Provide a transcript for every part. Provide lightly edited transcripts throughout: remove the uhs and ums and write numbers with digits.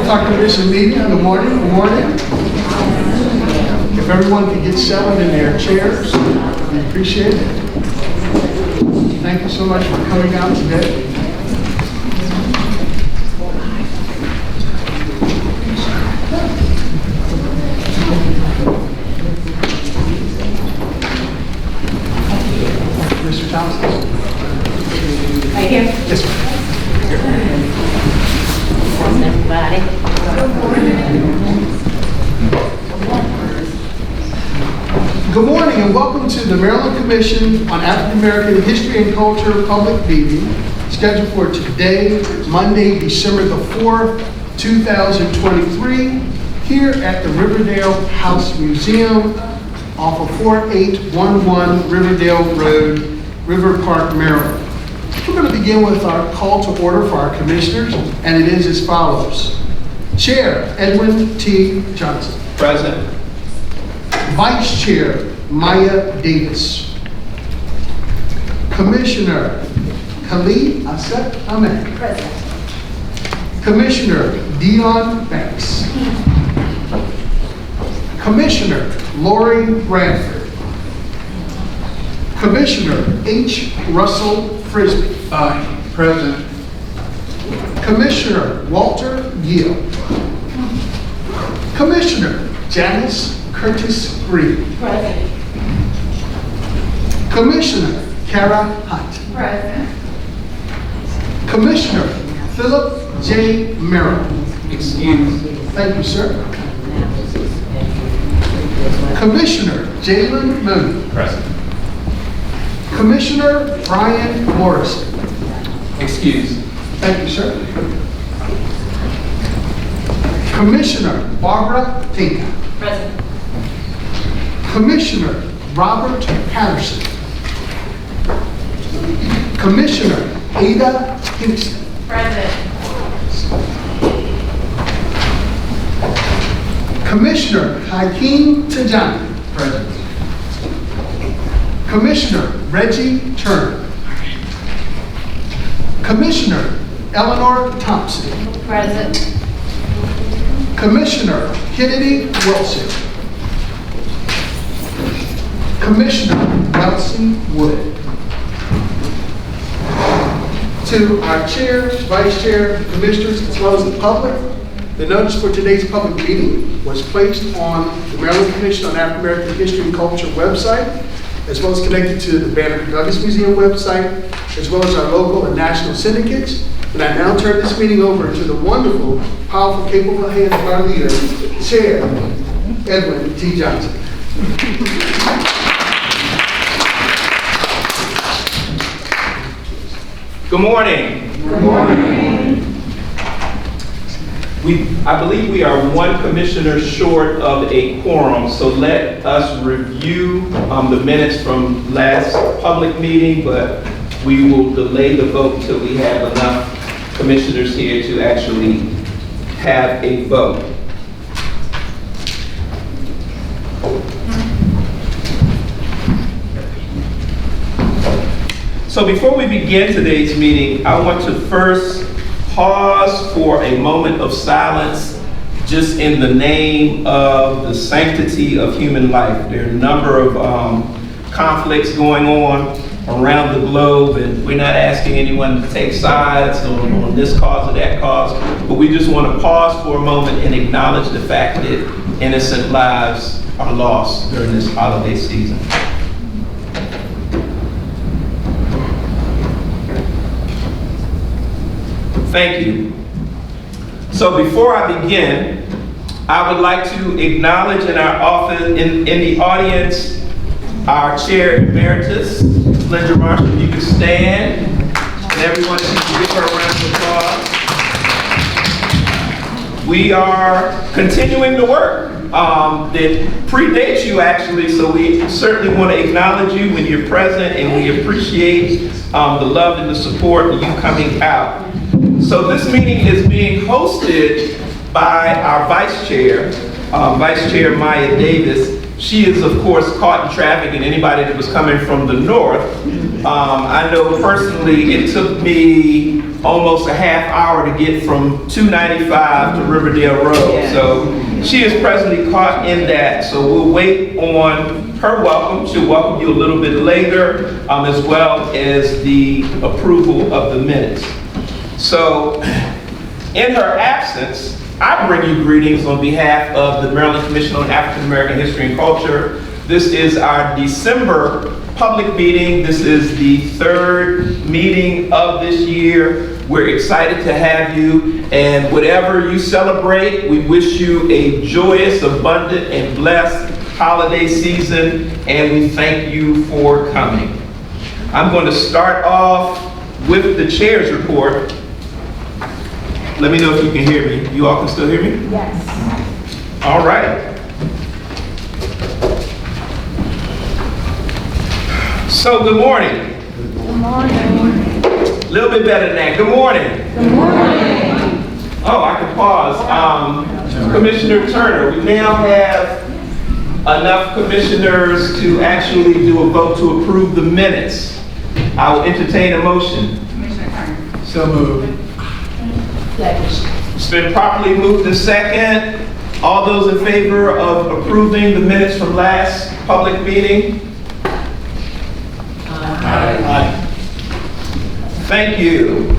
with our commission meeting. Good morning. Good morning. If everyone could get settled in their chairs, we appreciate it. Thank you so much for coming out today. Mr. Thompson. Right here. Yes, ma'am. Everybody. Good morning and welcome to the Maryland Commission on African American History and Culture public meeting scheduled for today, Monday, December the 4th, 2023, here at the Riversdale House Museum off of 4811 Riverdale Road, River Park, Maryland. We're going to begin with our call to order for our commissioners, and it is as follows. Chair, Edwin T. Johnson. Present. Vice Chair, Maya Davis. Commissioner, Khalid Asset Ahmed. Present. Commissioner, Dion Banks. Commissioner, Lori Bradford. Commissioner, H. Russell Frisbee. Present. Commissioner, Walter Gill. Commissioner, Janice Curtis Green. Present. Commissioner, Kara Hunt. Present. Commissioner, Philip J. Merrill. Excuse. Thank you, sir. Commissioner, Jalen Mooney. Present. Commissioner, Brian Morrison. Excuse. Thank you, sir. Commissioner, Barbara Tinka. Present. Commissioner, Robert Patterson. Commissioner, Ada Hinston. Present. Commissioner, Hakeem Tajani. Present. Commissioner, Reggie Turner. Commissioner, Eleanor Thompson. Present. Commissioner, Kennedy Wilson. Commissioner, Elsie Wood. To our chair, vice chair, commissioners, as well as the public, the notice for today's public meeting was placed on the Maryland Commission on African American History and Culture website, as well as connected to the Banneker-Douglass Museum website, as well as our local and national syndicates. And I now turn this meeting over to the wonderful, powerful, capable hands of our leader, Chair Edwin T. Johnson. Good morning. Good morning. I believe we are one commissioner short of a quorum, so let us review the minutes from last public meeting, but we will delay the vote until we have enough commissioners here to actually have a vote. So before we begin today's meeting, I want to first pause for a moment of silence just in the name of the sanctity of human life. There are a number of conflicts going on around the globe, and we're not asking anyone to take sides on this cause or that cause, but we just want to pause for a moment and acknowledge the fact that innocent lives are lost during this holiday season. Thank you. So before I begin, I would like to acknowledge in our office, in the audience, our Chair Emeritus, Linda Marshall. If you could stand, and everyone, if you can give her a round of applause. We are continuing the work that predates you, actually, so we certainly want to acknowledge you when you're present, and we appreciate the love and the support of you coming out. So this meeting is being hosted by our Vice Chair Maya Davis. She is, of course, caught in traffic, and anybody that was coming from the north, I know personally it took me almost a half hour to get from 295 to Riverdale Road. So she is presently caught in that. So we'll wait on her welcome. She'll welcome you a little bit later, as well as the approval of the minutes. So in her absence, I bring you greetings on behalf of the Maryland Commission on African American History and Culture. This is our December public meeting. This is the third meeting of this year. We're excited to have you, and whatever you celebrate, we wish you a joyous, abundant, and blessed holiday season, and we thank you for coming. I'm going to start off with the chair's report. Let me know if you can hear me. You all can still hear me? Yes. All right. So, good morning. Good morning. A little bit better than that. Good morning. Good morning. Oh, I can pause. Commissioner Turner, we now have enough commissioners to actually do a vote to approve the minutes. I will entertain a motion. Commissioner Turner. So moved. It's been properly moved to second. All those in favor of approving the minutes from last public meeting? Aye. Thank you.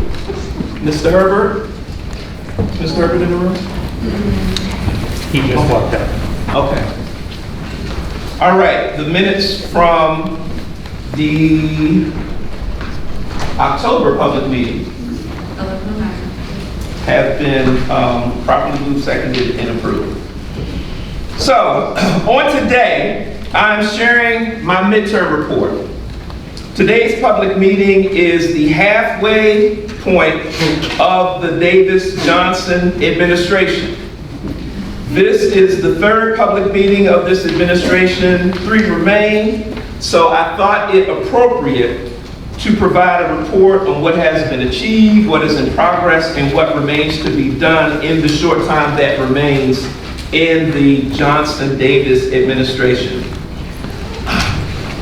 Mr. Herbert? Mr. Herbert in the room? He just walked out. Okay. All right, the minutes from the October public meeting have been properly moved, seconded, and approved. So, on today, I'm sharing my midterm report. Today's public meeting is the halfway point of the Davis-Johnson administration. This is the third public meeting of this administration. 3 remain, so I thought it appropriate to provide a report on what has been achieved, what is in progress, and what remains to be done in the short time that remains in the Johnson-Davis administration.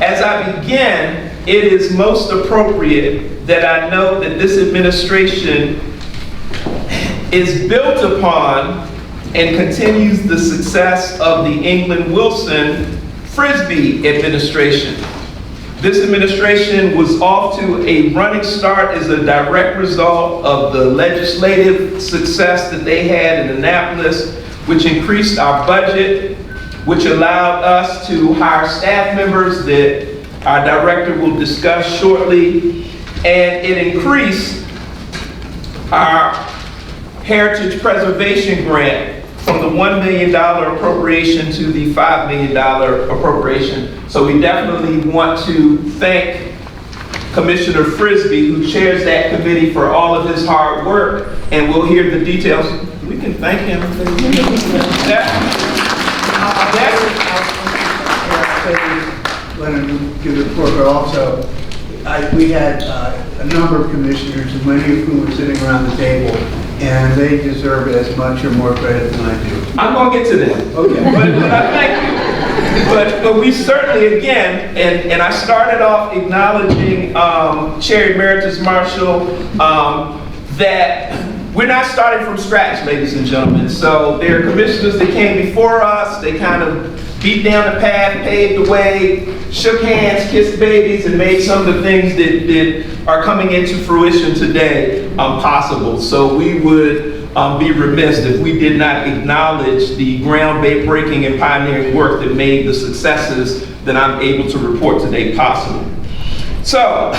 As I begin, it is most appropriate that I note that this administration is built upon and continues the success of the England-Wilson Frisbee administration. This administration was off to a running start as a direct result of the legislative success that they had in Annapolis, which increased our budget, which allowed us to hire staff members that our director will discuss shortly, and it increased our Heritage Preservation Grant from the $1 million appropriation to the $5 million appropriation. So we definitely want to thank Commissioner Frisbee, who chairs that committee, for all of his hard work, and we'll hear the details. We can thank him. Let him give the report, but also, we had a number of commissioners, and many of whom were sitting around the table, and they deserve as much or more credit than I do. I'm going to get to them. Okay. But I thank you. But we certainly, again, and I started off acknowledging Chair Emeritus Marshall, that we're not starting from scratch, ladies and gentlemen. So there are commissioners that came before us. They kind of beat down the path, paved the way, shook hands, kissed babies, and made some of the things that are coming into fruition today possible. So we would be remiss if we did not acknowledge the groundbreaking and pioneering work that made the successes that I'm able to report today possible. So,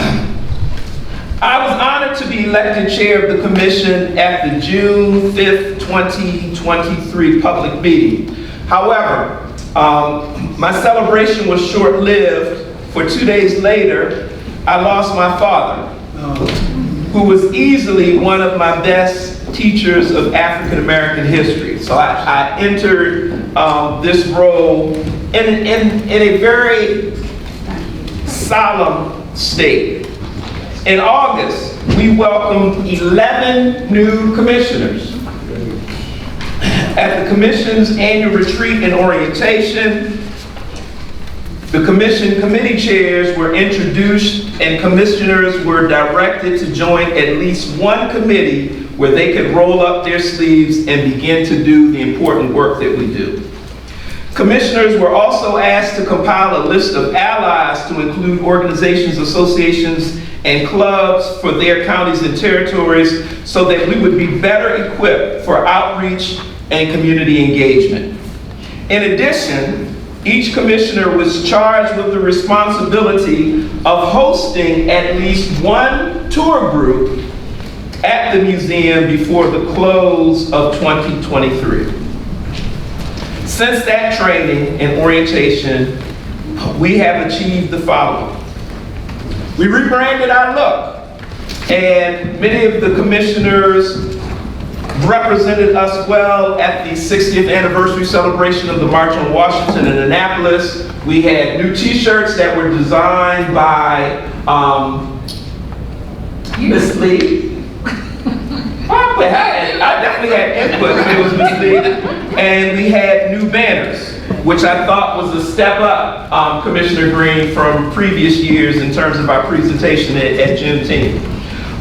I was honored to be elected chair of the commission at the June 5th, 2023 public meeting. However, my celebration was short-lived, for 2 days later, I lost my father, who was easily one of my best teachers of African American history. So I entered this role in a very solemn state. In August, we welcomed 11 new commissioners. At the Commission's annual retreat and orientation, the Commission committee chairs were introduced and commissioners were directed to join at least one committee where they could roll up their sleeves and begin to do the important work that we do. Commissioners were also asked to compile a list of allies to include organizations, associations, and clubs for their counties and territories so that we would be better equipped for outreach and community engagement. In addition, each commissioner was charged with the responsibility of hosting at least one tour group at the museum before the close of 2023. Since that training and orientation, we have achieved the following. We rebranded our look, and many of the commissioners represented us well at the 60th anniversary celebration of the March on Washington in Annapolis. We had new t-shirts that were designed by Miss Lee. I definitely had input when it was Miss Lee. And we had new banners, which I thought was a step up, Commissioner Green, from previous years in terms of our presentation at Juneteenth.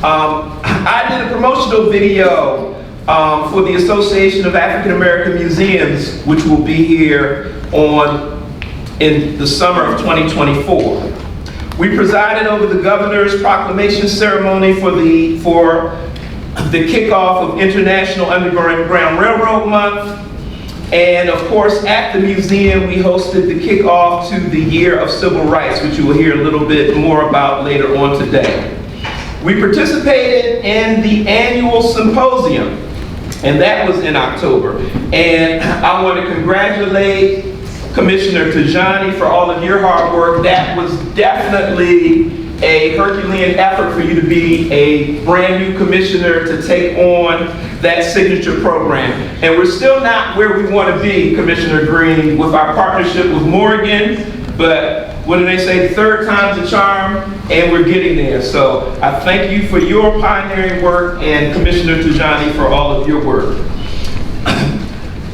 I did a promotional video for the Association of African American Museums, which will be here in the summer of 2024. We presided over the governor's proclamation ceremony for the kickoff of International Underground Railroad Month. And of course, at the museum, we hosted the kickoff to the Year of Civil Rights, which you will hear a little bit more about later on today. We participated in the annual symposium, and that was in October. And I want to congratulate Commissioner Tajani for all of your hard work. That was definitely a Herculean effort for you to be a brand new commissioner to take on that signature program. And we're still not where we want to be, Commissioner Green, with our partnership with Morgan, but what do they say, third time's a charm, and we're getting there. So I thank you for your pioneering work, and Commissioner Tajani for all of your work.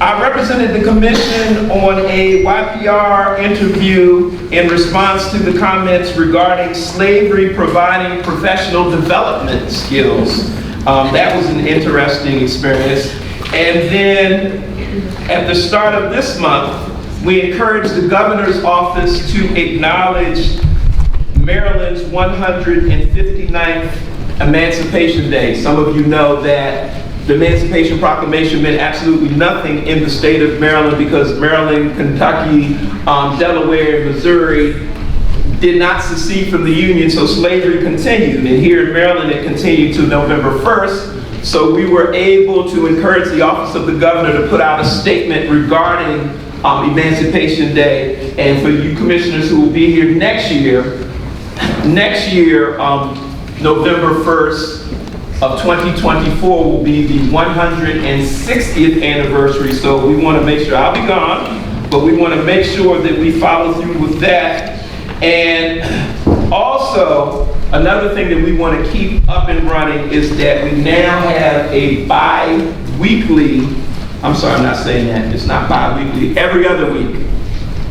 I represented the commission on a YPR interview in response to the comments regarding slavery providing professional development skills. That was an interesting experience. And then at the start of this month, we encouraged the governor's office to acknowledge Maryland's 159th Emancipation Day. Some of you know that the Emancipation Proclamation meant absolutely nothing in the state of Maryland because Maryland, Kentucky, Delaware, and Missouri did not secede from the Union, so slavery continued. And here in Maryland, it continued to November 1st. So we were able to encourage the Office of the Governor to put out a statement regarding Emancipation Day. And for you commissioners who will be here next year, November 1st of 2024 will be the 160th anniversary. So we want to make sure, I'll be gone, but we want to make sure that we follow through with that. And also, another thing that we want to keep up and running is that we now have a bi-weekly, I'm sorry, I'm not saying that, it's not bi-weekly, every other week.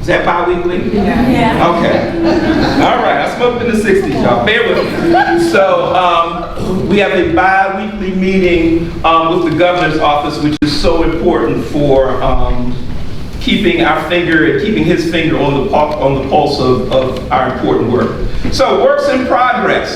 Is that bi-weekly? Yeah. Okay. All right, I smoked in the 60s, y'all, bear with me. So we have a bi-weekly meeting with the governor's office, which is so important for keeping his finger on the pulse of our important work. So works in progress.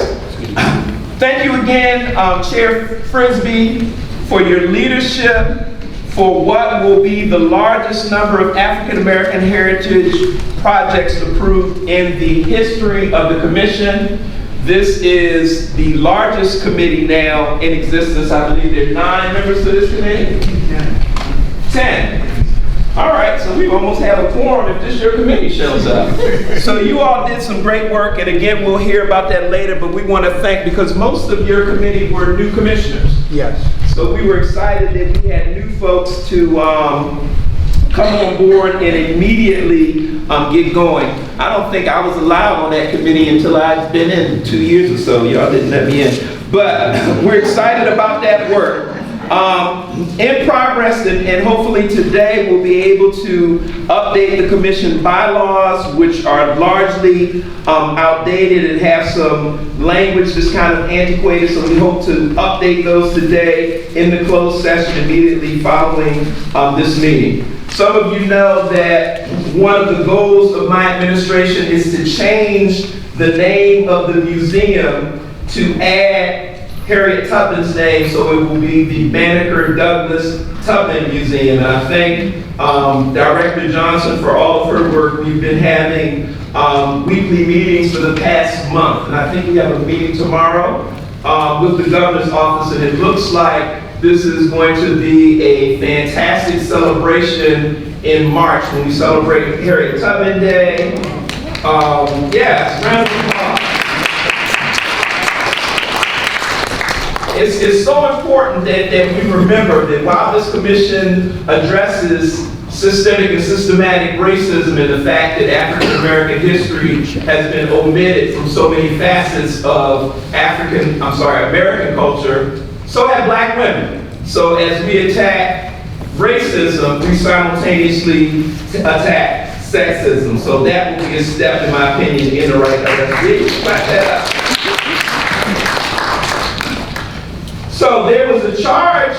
Thank you again, Chair Frisbee, for your leadership for what will be the largest number of African American heritage projects approved in the history of the commission. This is the largest committee now in existence. I believe there are 9 members to this committee? 10. All right, so we almost have a quorum if this your committee shows up. So you all did some great work, and again, we'll hear about that later, but we want to thank, because most of your committee were new commissioners. Yes. So we were excited that we had new folks to come on board and immediately get going. I don't think I was allowed on that committee until I'd been in 2 years or so. Y'all didn't let me in. But we're excited about that work. In progress, and hopefully today we'll be able to update the commission bylaws, which are largely outdated and have some language that's kind of antiquated, so we hope to update those today in the closed session immediately following this meeting. Some of you know that one of the goals of my administration is to change the name of the museum to add Harriet Tubman's name, so it will be the Banneker-Douglass-Tubman Museum. And I thank Director Johnson for all of her work. We've been having weekly meetings for the past month, and I think we have a meeting tomorrow with the governor's office, and it looks like this is going to be a fantastic celebration in March when we celebrate Harriet Tubman Day. Yes, round of applause. It's so important that we remember that while this commission addresses systemic and systematic racism and the fact that African American history has been omitted from so many facets of American culture, so have black women. So as we attack racism, we simultaneously attack sexism. So that will be a step, in my opinion, in the right direction. Clap that up. So there was a charge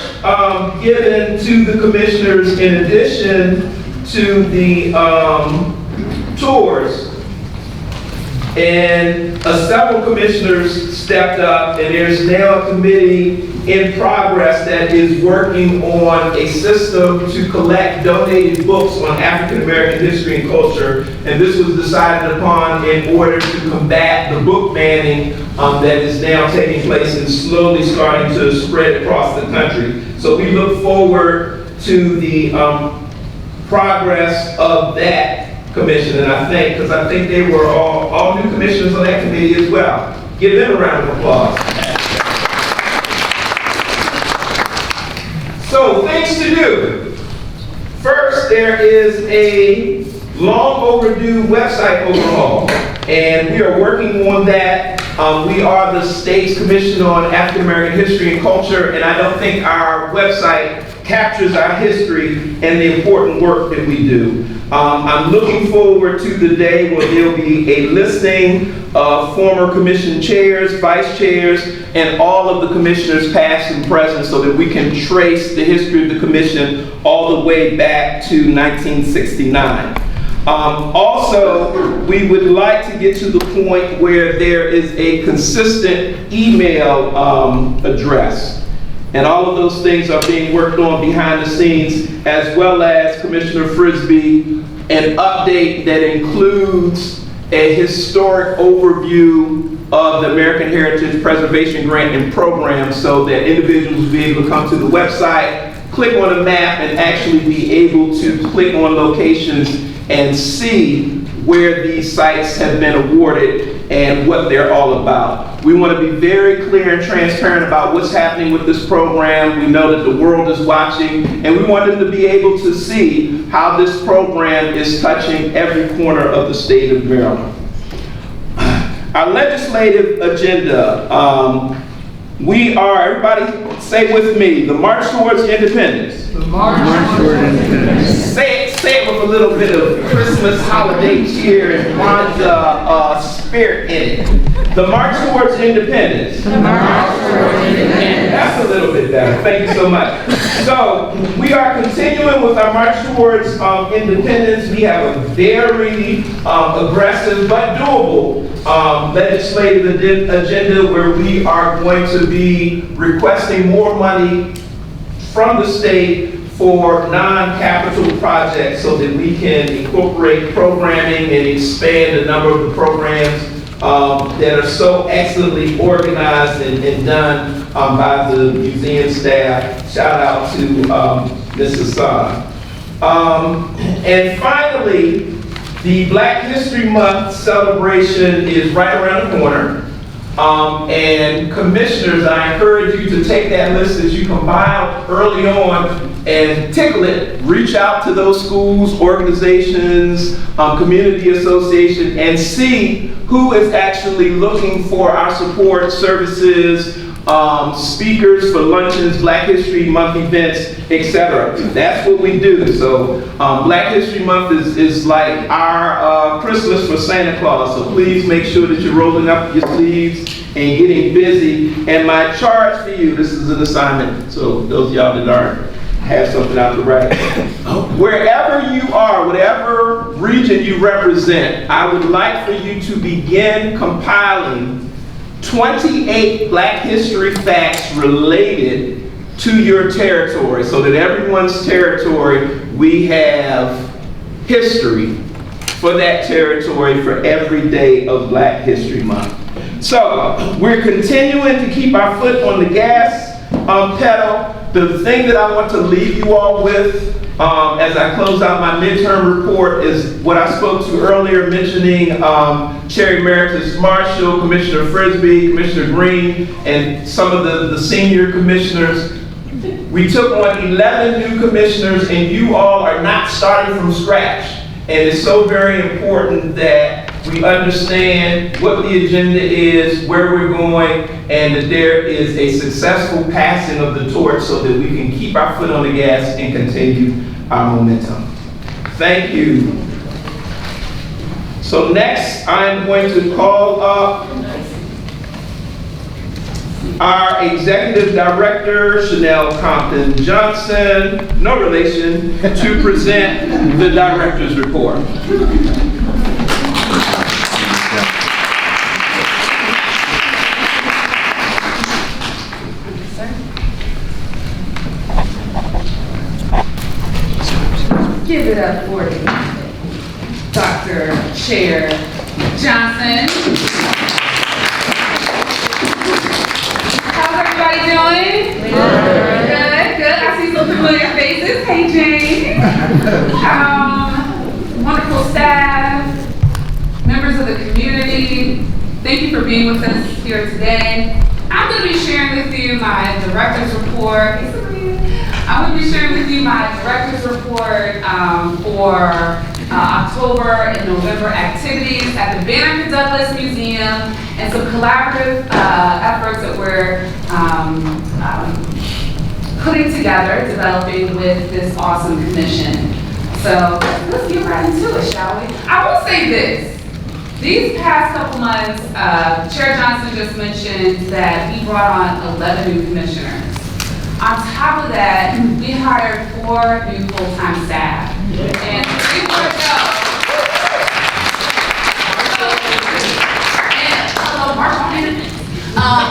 given to the commissioners in addition to the tours. And several commissioners stepped up, and there's now a committee in progress that is working on a system to collect donated books on African American history and culture. And this was decided upon in order to combat the book banning that is now taking place and slowly starting to spread across the country. So we look forward to the progress of that commission, and I think they were all new commissioners on that committee as well. Give them a round of applause. So, things to do. First, there is a long overdue website overhaul, and we are working on that. We are the state's commission on African American history and culture, and I don't think our website captures our history and the important work that we do. I'm looking forward to the day when there'll be a listing of former commission chairs, vice chairs, and all of the commissioners past and present so that we can trace the history of the commission all the way back to 1969. Also, we would like to get to the point where there is a consistent email address. And all of those things are being worked on behind the scenes, as well as Commissioner Frisbee, an update that includes a historic overview of the American Heritage Preservation Grant and Program so that individuals will be able to come to the website, click on a map, and actually be able to click on locations and see where these sites have been awarded and what they're all about. We want to be very clear and transparent about what's happening with this program. We know that the world is watching, and we want them to be able to see how this program is touching every corner of the state of Maryland. Our legislative agenda, we are, everybody say with me, the March Towards Independence. The March Towards Independence. Say it with a little bit of Christmas holiday cheer and Kwanzaa spirit in it. The March Towards Independence. The March Towards Independence. That's a little bit better. Thank you so much. So we are continuing with our March Towards Independence. We have a very aggressive but doable legislative agenda where we are going to be requesting more money from the state for non-capital projects so that we can incorporate programming and expand the number of the programs that are so excellently organized and done by the museum staff. Shout out to Ms. Hassan. And finally, the Black History Month celebration is right around the corner. And commissioners, I encourage you to take that list as you compile early on and tickle it. Reach out to those schools, organizations, community associations, and see who is actually looking for our support, services, speakers for luncheons, Black History Month events, etc. That's what we do. So Black History Month is like our Christmas for Santa Claus. So please make sure that you're rolling up your sleeves and getting busy. And my charge for you, this is an assignment, so those of y'all that aren't have something out to write. Wherever you are, whatever region you represent, I would like for you to begin compiling 28 Black history facts related to your territory, so that everyone's territory, we have history for that territory for every day of Black History Month. So we're continuing to keep our foot on the gas pedal. The thing that I want to leave you all with as I close out my midterm report is what I spoke to earlier, mentioning Chair Emeritus Marshall, Commissioner Frisbee, Commissioner Green, and some of the senior commissioners. We took on 11 new commissioners, and you all are not starting from scratch. And it's so very important that we understand what the agenda is, where we're going, and that there is a successful passing of the torch so that we can keep our foot on the gas and continue our momentum. Thank you. So next, I'm going to call up our Executive Director, Chanel Compton Johnson, no relation, to present the Director's Report. Give it up for Dr. Chair Johnson. How's everybody doing? Good, good. I see some familiar faces. Hey, Jane. Wonderful staff, members of the community. Thank you for being with us here today. I'm going to be sharing with you my director's report. I'm going to be sharing with you my director's report for October and November activities at the Banneker-Douglass Museum and some collaborative efforts that we're putting together, developing with this awesome commission. So let's get right into it, shall we? I will say this. These past couple months, Chair Johnson just mentioned that we brought on 11 new commissioners. On top of that, we hired 4 new full-time staff. And 3 more to go.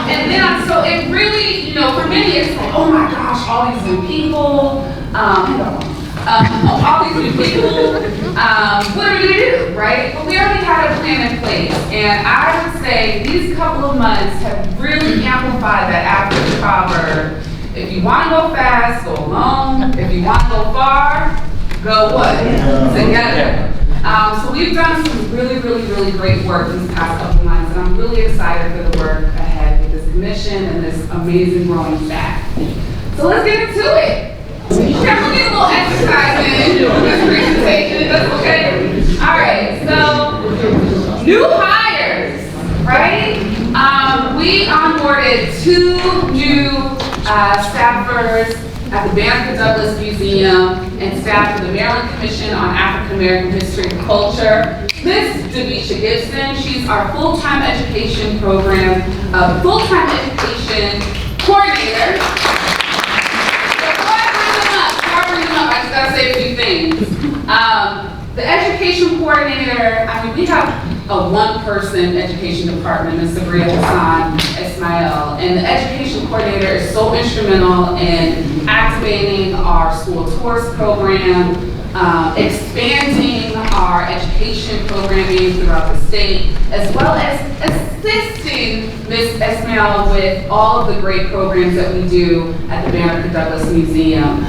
And then, so it really, for many, it's like, oh my gosh, all these new people, all these new people, what are we gonna do, right? But we already had a plan in place. And I would say these couple of months have really amplified that African proverb. If you want to go fast, go alone. If you want to go far, go what? Together. So we've done some really, really, really great work these past couple months, and I'm really excited for the work ahead with this commission and this amazing growing staff. So let's get into it. Can we get a little exercise in this presentation? That's okay? All right, so new hires, right? We onboarded 2 new staffers at the Banneker-Douglass Museum and staff of the Maryland Commission on African American History and Culture. Miss Devisha Gibson, she's our full-time education program, full-time education coordinator. Before I bring them up, I just gotta say a few things. The education coordinator, we have a 1-person education department, Ms. Sabria Hassan Ismail, and the education coordinator is so instrumental in activating our school tours program, expanding our education programming throughout the state, as well as assisting Ms. Ismail with all of the great programs that we do at the Banneker-Douglass Museum.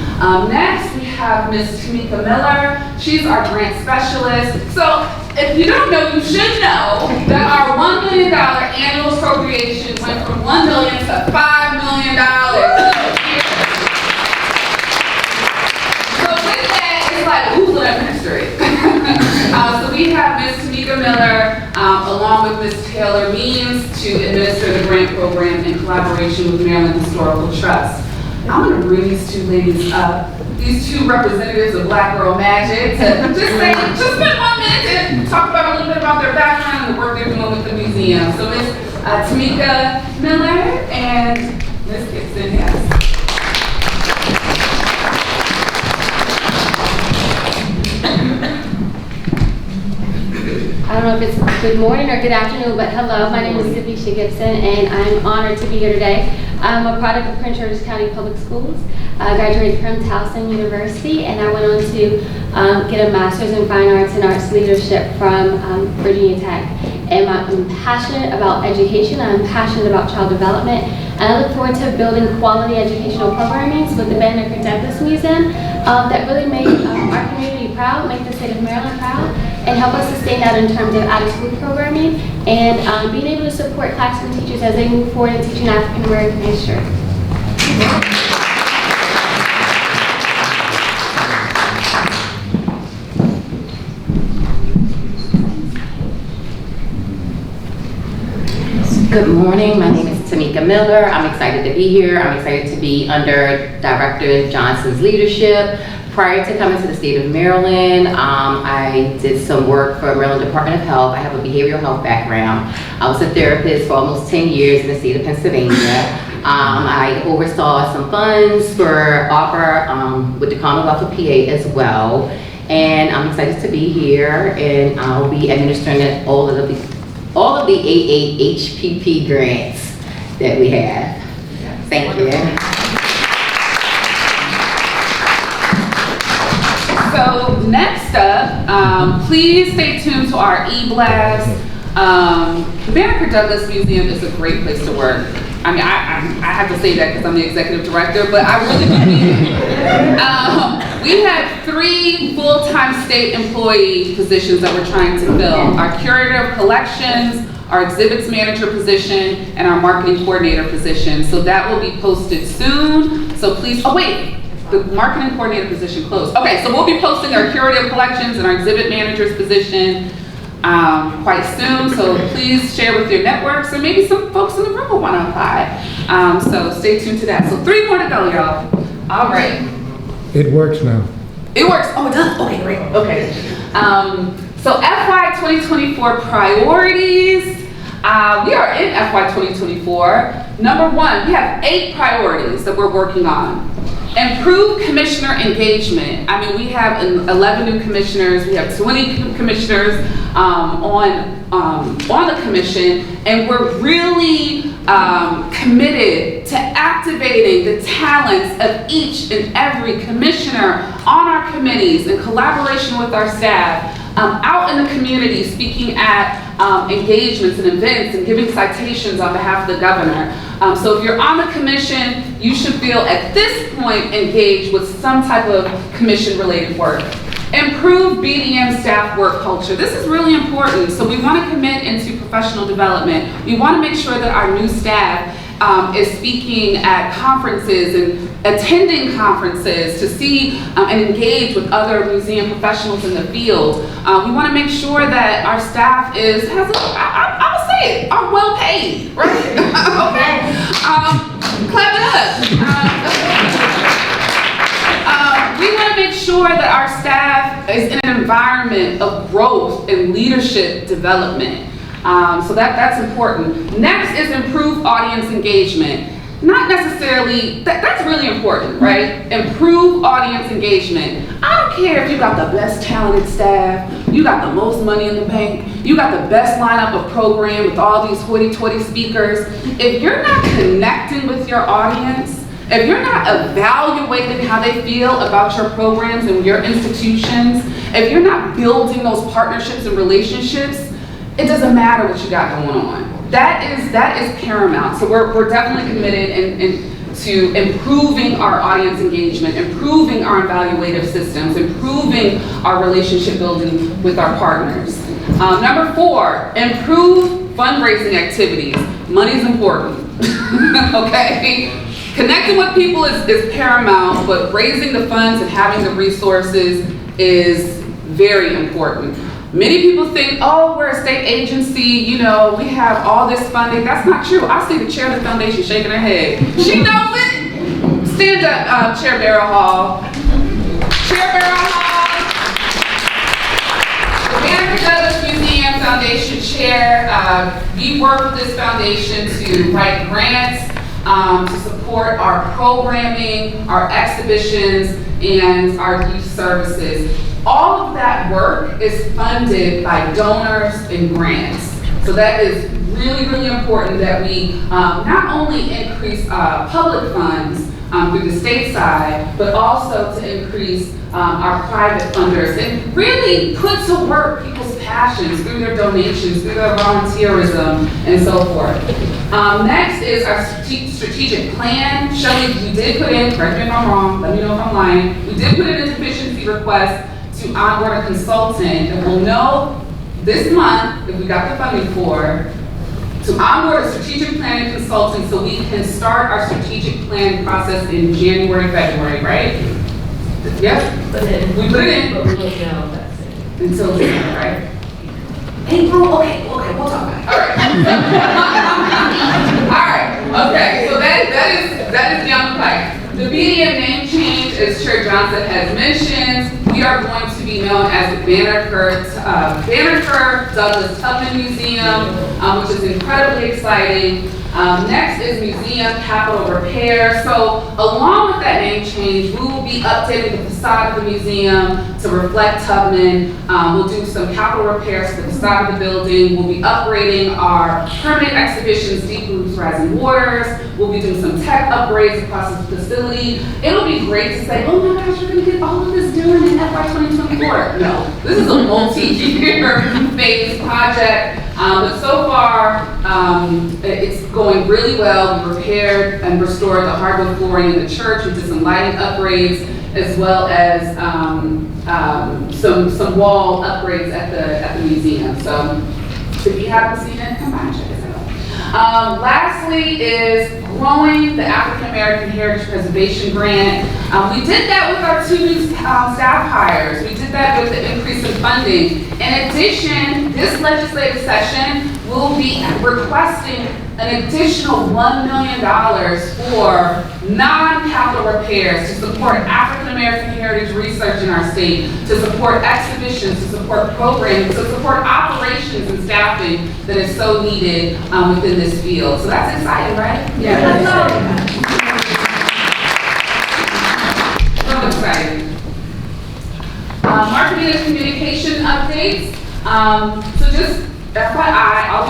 Next, we have Ms. Tamika Miller. She's our grant specialist. So if you don't know, you should know that our $1 million annual appropriation went from $1 million to $5 million. So with that, it's like, ooh, let me administrate. So we have Ms. Tamika Miller, along with Ms. Taylor Means, to administer the grant program in collaboration with Maryland Historical Trust. I'm gonna bring these two ladies up, these two representatives of Black Girl Magic, to just spend 1 minute and talk about a little bit about their background and the work they're doing with the museum. So Ms. Tamika Miller and Ms. Gibson, yes. I don't know if it's good morning or good afternoon, but hello, my name is Sivisha Gibson, and I'm honored to be here today. I'm a product of Prince George's County Public Schools. I graduated from Towson University, and I went on to get a master's in fine arts and arts leadership from Virginia Tech. And I'm passionate about education, I'm passionate about child development, and I look forward to building quality educational programming with the Banneker-Douglass-Tubman Museum that really make our community proud, make the state of Maryland proud, and help us sustain that in terms of out-of-school programming and being able to support classroom teachers as they move forward in teaching African American history. Good morning, my name is Tamika Miller. I'm excited to be here. I'm excited to be under Director Johnson's leadership. Prior to coming to the state of Maryland, I did some work for Maryland Department of Health. I have a behavioral health background. I was a therapist for almost 10 years in the state of Pennsylvania. I oversaw some funds for opera with the Commonwealth of PA as well. And I'm excited to be here, and I'll be administering all of the AAHPP grants that we have. Thank you. So next up, please stay tuned to our e-blast. The Banneker-Douglass Museum is a great place to work. I mean, I have to say that because I'm the executive director, but I really believe it. We have 3 full-time state employee positions that we're trying to fill. Our curator of collections, our exhibits manager position, and our marketing coordinator position. So that will be posted soon. So please, oh wait, the marketing coordinator position closed. Okay, so we'll be posting our curator of collections and our exhibit manager's position quite soon. So please share with your networks, and maybe some folks in the room will want to apply. So stay tuned to that. So 3 more to go, y'all. All right. It works now. It works. Oh, it does? Okay, great. Okay. So FY 2024 priorities. We are in FY 2024. Number 1, we have 8 priorities that we're working on. Improve commissioner engagement. I mean, we have 11 new commissioners. We have 20 commissioners on the commission, and we're really committed to activating the talents of each and every commissioner on our committees in collaboration with our staff, out in the community, speaking at engagements and events and giving citations on behalf of the governor. So if you're on the commission, you should feel at this point engaged with some type of commission-related work. Improve BDM staff work culture. This is really important. So we want to commit into professional development. We want to make sure that our new staff is speaking at conferences and attending conferences to see and engage with other museum professionals in the field. We want to make sure that our staff I will say it, are well paid, right? Okay. Clap it up. We want to make sure that our staff is in an environment of growth and leadership development. So that's important. Next is improve audience engagement. Not necessarily, that's really important, right? Improve audience engagement. I don't care if you got the best talented staff, you got the most money in the bank, you got the best lineup of program with all these hoity-toity speakers. If you're not connecting with your audience, if you're not evaluating how they feel about your programs and your institutions, if you're not building those partnerships and relationships, it doesn't matter what you got going on. That is paramount. So we're definitely committed to improving our audience engagement, improving our evaluative systems, improving our relationship building with our partners. Number 4, improve fundraising activities. Money's important, okay? Connecting with people is paramount, but raising the funds and having the resources is very important. Many people think, oh, we're a state agency, you know, we have all this funding. That's not true. I see the chair of the foundation shaking her head. She knows it. Stand up, Chair Barrow Hall. Chair Barrow Hall. The Banneker-Douglass-Tubman Foundation Chair, we work with this foundation to write grants, to support our programming, our exhibitions, and our youth services. All of that work is funded by donors and grants. So that is really, really important that we not only increase public funds through the state side, but also to increase our private funders and really put to work people's passions through their donations, through their volunteerism, and so forth. Next is our strategic plan. Shelley, we did put in, correct me if I'm wrong, let me know if I'm lying, we did put in a deficiency request to onboard a consultant, and we'll know this month, if we got the funding for, to onboard a strategic planning consultant so we can start our strategic planning process in January, February, right? Yes? We put it in. But we don't know if that's it. Until January, right? April, okay, we'll talk about it. All right. All right, okay, so that is beyond the pipe. The BDM name change, as Chair Johnson has mentioned, we are going to be known as the Banneker-Douglass-Tubman Museum, which is incredibly exciting. Next is museum capital repair. So along with that name change, we will be updating the facade of the museum to reflect Tubman. We'll do some capital repairs to the facade of the building. We'll be upgrading our permanent exhibitions, Deep Blues, Rising Waters. We'll be doing some tech upgrades across the facility. It'll be great to say, oh my gosh, we're gonna get all of this done in FY 2024. No, this is a multi-year phase project. But so far, it's going really well. We repaired and restored the hardwood flooring in the church. We did some lighting upgrades, as well as some wall upgrades at the museum. So if you haven't seen it, come by and check it out. Lastly is growing the African American Heritage Preservation Grant. We did that with our 2 new staff hires. We did that with the increase in funding. In addition, this legislative session will be requesting an additional $1 million for non-capital repairs to support African American heritage research in our state, to support exhibitions, to support programs, to support operations and staffing that is so needed within this field. So that's exciting, right? Yeah. Real exciting. Marketing and communication updates. So just FYI,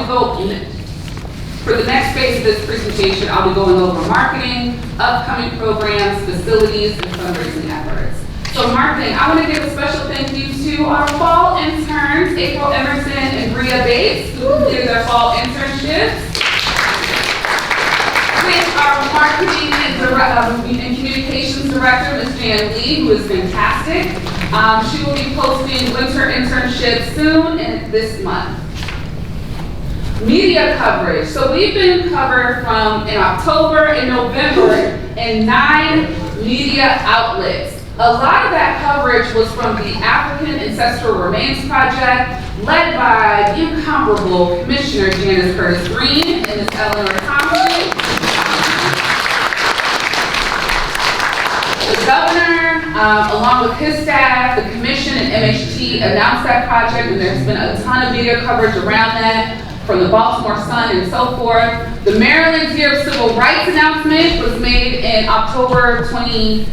for the next phase of this presentation, I'll be going over marketing, upcoming programs, facilities, and fundraising efforts. So marketing, I want to give a special thank you to our fall interns, April Emerson and Bria Bates, who completed their fall internships. With our marketing and communications director, Ms. Jan Lee, who is fantastic. She will be posting winter internships soon and this month. Media coverage. So we've been covered in October and November in 9 media outlets. A lot of that coverage was from the African Ancestral Remains Project, led by the incomparable Commissioner Janice Curtis Green and Ms. Eleanor Thompson. The governor, along with his staff, the commission and MHT announced that project, and there's been a ton of media coverage around that from the Baltimore Sun and so forth. The Maryland Year of Civil Rights announcement was made in October 25th,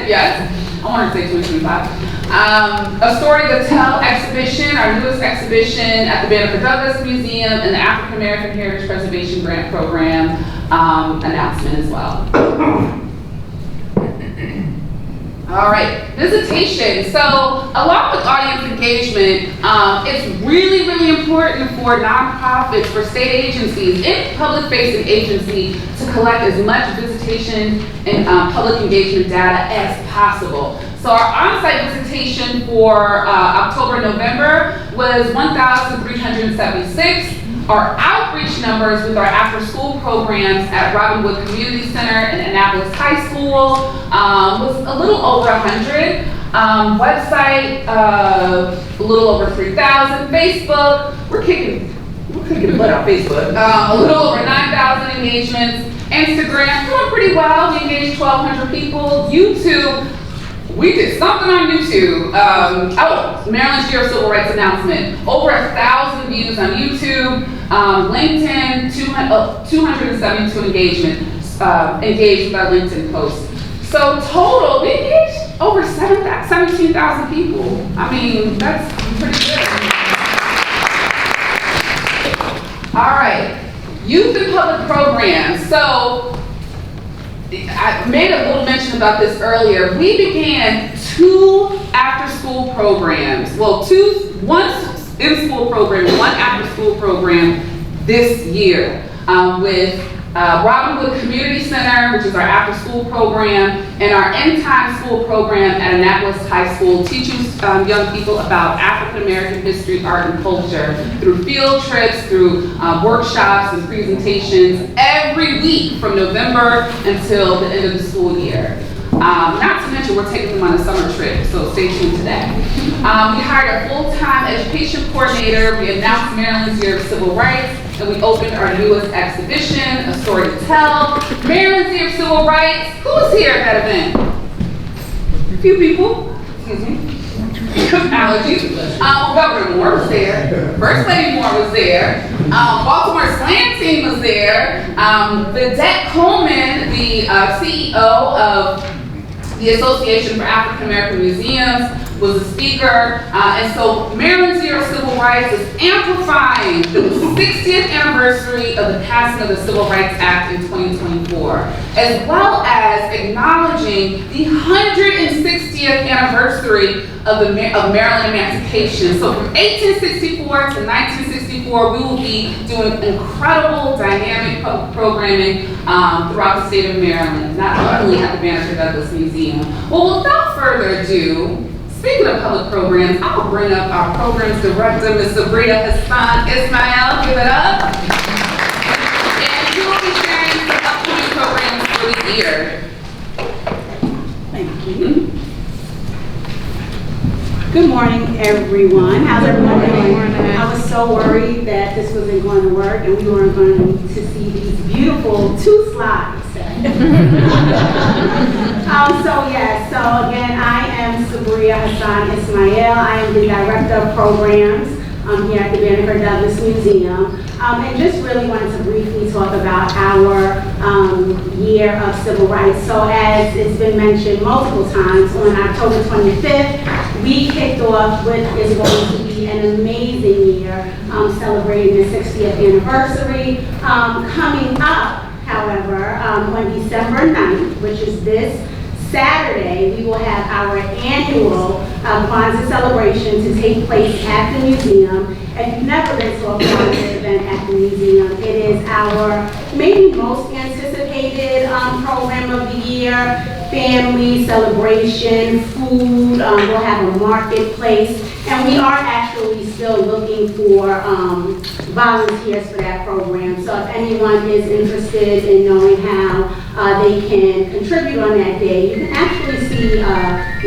yes. I wanted to say 2025. A Story to Tell exhibition, our newest exhibition at the Banneker-Douglass Museum, and the African American Heritage Preservation Grant Program announcement as well. All right, visitation. So along with audience engagement, it's really, really important for nonprofits, for state agencies, any public-facing agency to collect as much visitation and public engagement data as possible. So our on-site visitation for October, November was 1,376. Our outreach numbers with our after-school programs at Robinwood Community Center and Annapolis High School was a little over 100. Website, a little over 3,000. Facebook, we're kicking butt on Facebook. A little over 9,000 engagements. Instagram, doing pretty well. We engaged 1,200 people. YouTube, we did something on YouTube. Maryland's Year of Civil Rights announcement. Over 1,000 views on YouTube. LinkedIn, 272 engaged with our LinkedIn posts. So total, we engaged over 17,000 people. I mean, that's pretty good. All right, youth and public programs. So I made a little mention about this earlier. We began 2 after-school programs. Well, one in-school program, 1 after-school program this year with Robinwood Community Center, which is our after-school program, and our end-time school program at Annapolis High School, teaching young people about African American history, art, and culture through field trips, through workshops and presentations every week from November until the end of the school year. Not to mention, we're taking them on a summer trip, so stay tuned to that. We hired a full-time education coordinator. We announced Maryland's Year of Civil Rights, and we opened our newest exhibition, A Story to Tell. Maryland's Year of Civil Rights. Who was here at that event? A few people. Excuse me. Allergies. Governor Moore was there. First Lady Moore was there. Baltimore Slam Team was there. Vidette Coleman, the CEO of the Association for African American Museums, was a speaker. And so Maryland's Year of Civil Rights is amplifying the 60th anniversary of the passing of the Civil Rights Act in 2024, as well as acknowledging the 160th anniversary of Maryland emancipation. So from 1864 to 1964, we will be doing incredible dynamic public programming throughout the state of Maryland, not only at the Banneker-Douglass Museum. Well, without further ado, speaking of public programs, I'll bring up our programs director, Ms. Sabria Hassan Ismail. Give it up. And she will be sharing some upcoming programs for the year. Thank you. Good morning, everyone. How's everyone doing? I was so worried that this wasn't going to work and we weren't going to see these beautiful 2 slides. So again, I am Sabria Hassan Ismail. I am the Director of Programs here at the Banneker-Douglass Museum. And just really wanted to briefly talk about our Year of Civil Rights. So as it's been mentioned multiple times, on October 25th, we kicked off what is going to be an amazing year, celebrating the 60th anniversary. Coming up, however, on December 9th, which is this Saturday, we will have our annual Kwanzaa celebration to take place at the museum. If you've never been to a Kwanzaa event at the museum, it is our maybe most anticipated program of the year. Family, celebration, food, we'll have a marketplace, and we are actually still looking for volunteers for that program. So if anyone is interested in knowing how they can contribute on that day, you can actually see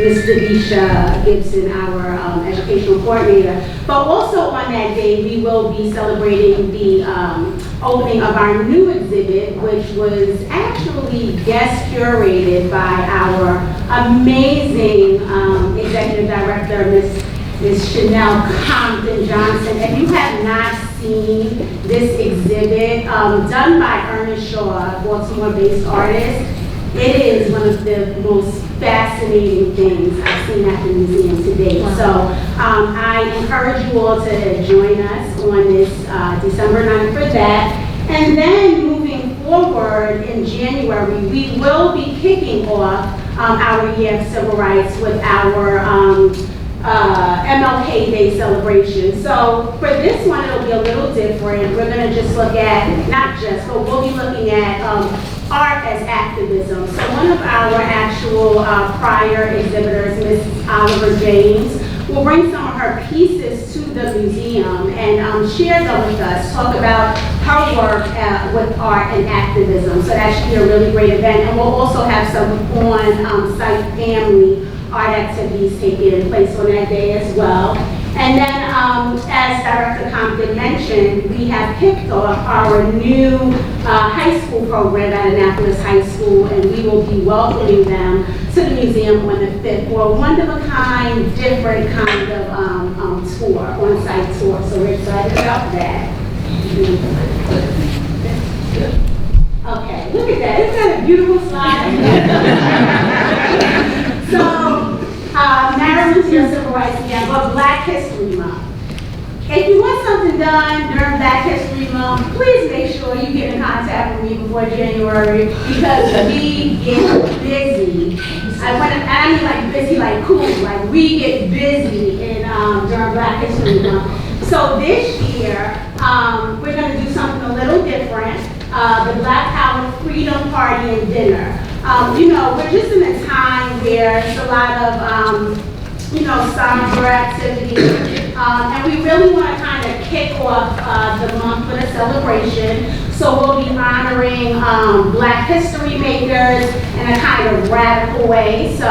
Ms. Devisha Gibson, our educational coordinator. But also on that day, we will be celebrating the opening of our new exhibit, which was actually guest curated by our amazing executive director, Ms. Chanel Compton Johnson. If you have not seen this exhibit, done by Ernest Shaw, a Baltimore-based artist, it is one of the most fascinating things I've seen at the museum today. So I encourage you all to join us on this December 9th for that. And then moving forward in January, we will be kicking off our Year of Civil Rights with our MLK Day celebration. So for this one, it'll be a little different. We're going to just look at, not just, but we'll be looking at art as activism. So one of our actual prior exhibitors, Ms. Oliver James, will bring some of her pieces to the museum and share them with us, talk about her work with art and activism. So that should be a really great event. And we'll also have some on-site family art activities taking place on that day as well. And then, as Director Compton mentioned, we have kicked off our new high school program at Annapolis High School, and we will be welcoming them to the museum on the 5th for a one-of-a-kind, different kind of tour, on-site tour. So we're excited about that. Okay, look at that. Isn't that a beautiful slide? So, Maryland's your civil rights weekend, but Black History Month. If you want something done during Black History Month, please make sure you get in contact with me before January, because we get busy. I mean like busy, like cool. Like we get busy in during Black History Month. So this year, we're going to do something a little different. The Black Power Freedom Party and Dinner. You know, we're just in a time where there's a lot of, you know, somber activity. And we really want to kind of kick off the month with a celebration. So we'll be honoring Black history makers in a kind of radical way. So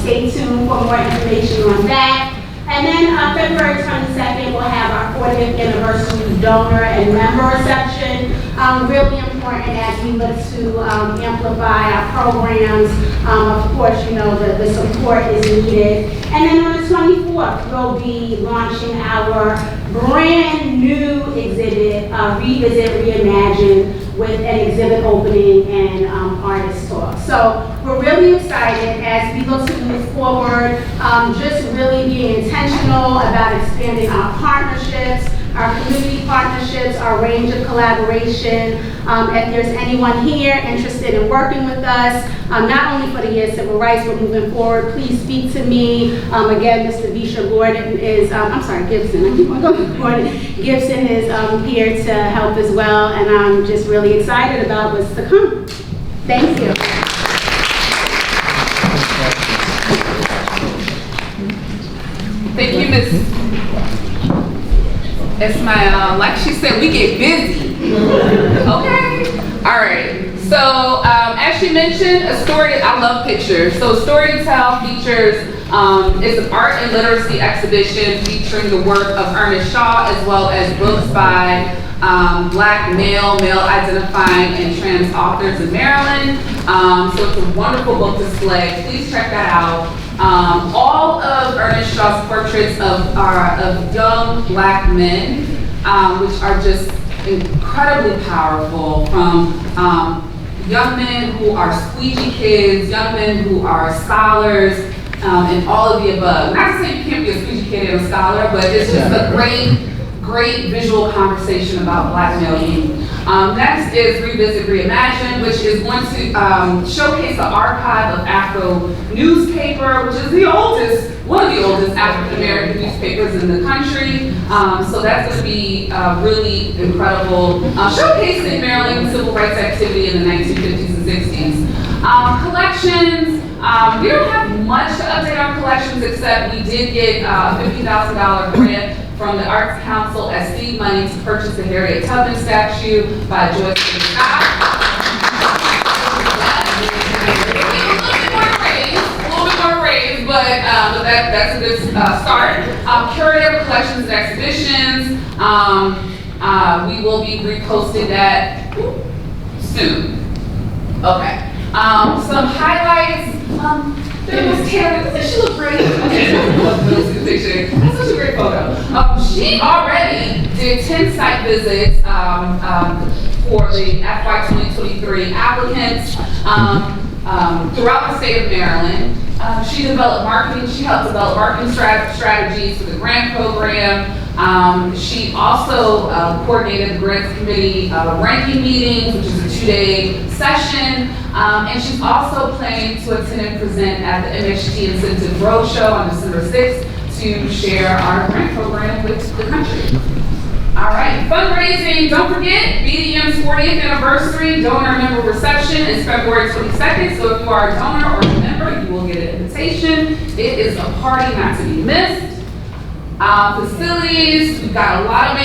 stay tuned for more information on that. And then February 22nd, we'll have our 40th anniversary donor and member reception. Really important as we look to amplify our programs. Of course, you know, the support is needed. And then on the 24th, we'll be launching our brand new exhibit, Revisit, Reimagine, with an exhibit opening and artist talk. So we're really excited as we look to move forward, just really being intentional about expanding our partnerships, our community partnerships, our range of collaboration. If there's anyone here interested in working with us, not only for the year of civil rights, but moving forward, please speak to me. Again, Mr. Visha Gordon is, Gibson. I keep on going Gordon. Gibson is here to help as well, and I'm just really excited about what's to come. Thank you. Thank you, Ms. Ismail. Like she said, we get busy. Okay. All right. So, as she mentioned, a story. I love pictures. So, Story to Tell features is an art and literacy exhibition featuring the work of Ernest Shaw, as well as books by Black male identifying, and trans authors in Maryland. So it's a wonderful book display. Please check that out. All of Ernest Shaw's portraits of young Black men, which are just incredibly powerful, from young men who are squeegee kids, young men who are scholars, and all of the above. Not to say you can't be a squeegee kid and a scholar, but it's just a great visual conversation about Black male youth. Next is Revisit, Reimagine, which is going to showcase the archive of Afro newspaper, which is one of the oldest African-American newspapers in the country. So that's going to be really incredible, showcasing Maryland civil rights activity in the 1950s and 60s. Collections, we don't have much to update on collections, except we did get a $50,000 grant from the Arts Council as seed money to purchase the Harriet Tubman statue by Joyce and Scott. A little bit more raised, but that's a good start. Curator collections and exhibitions. We will be reposting that soon. Okay. Some highlights. There was Tara. Doesn't she look great? That's such a great photo. She already did 10 site visits for the FY 2023 applicants throughout the state of Maryland. She helped develop marketing strategies for the grant program. She also coordinated the grants committee ranking meetings, which is a 2-day session. And she's also planning to attend and present at the MHT Incentive Roadshow on December 6th to share our grant program with the country. All right, fundraising, don't forget, BDM's 40th anniversary donor member reception is February 22nd. So if you are a donor or a member, you will get an invitation. It is a party not to be missed. Facilities, we've got a lot of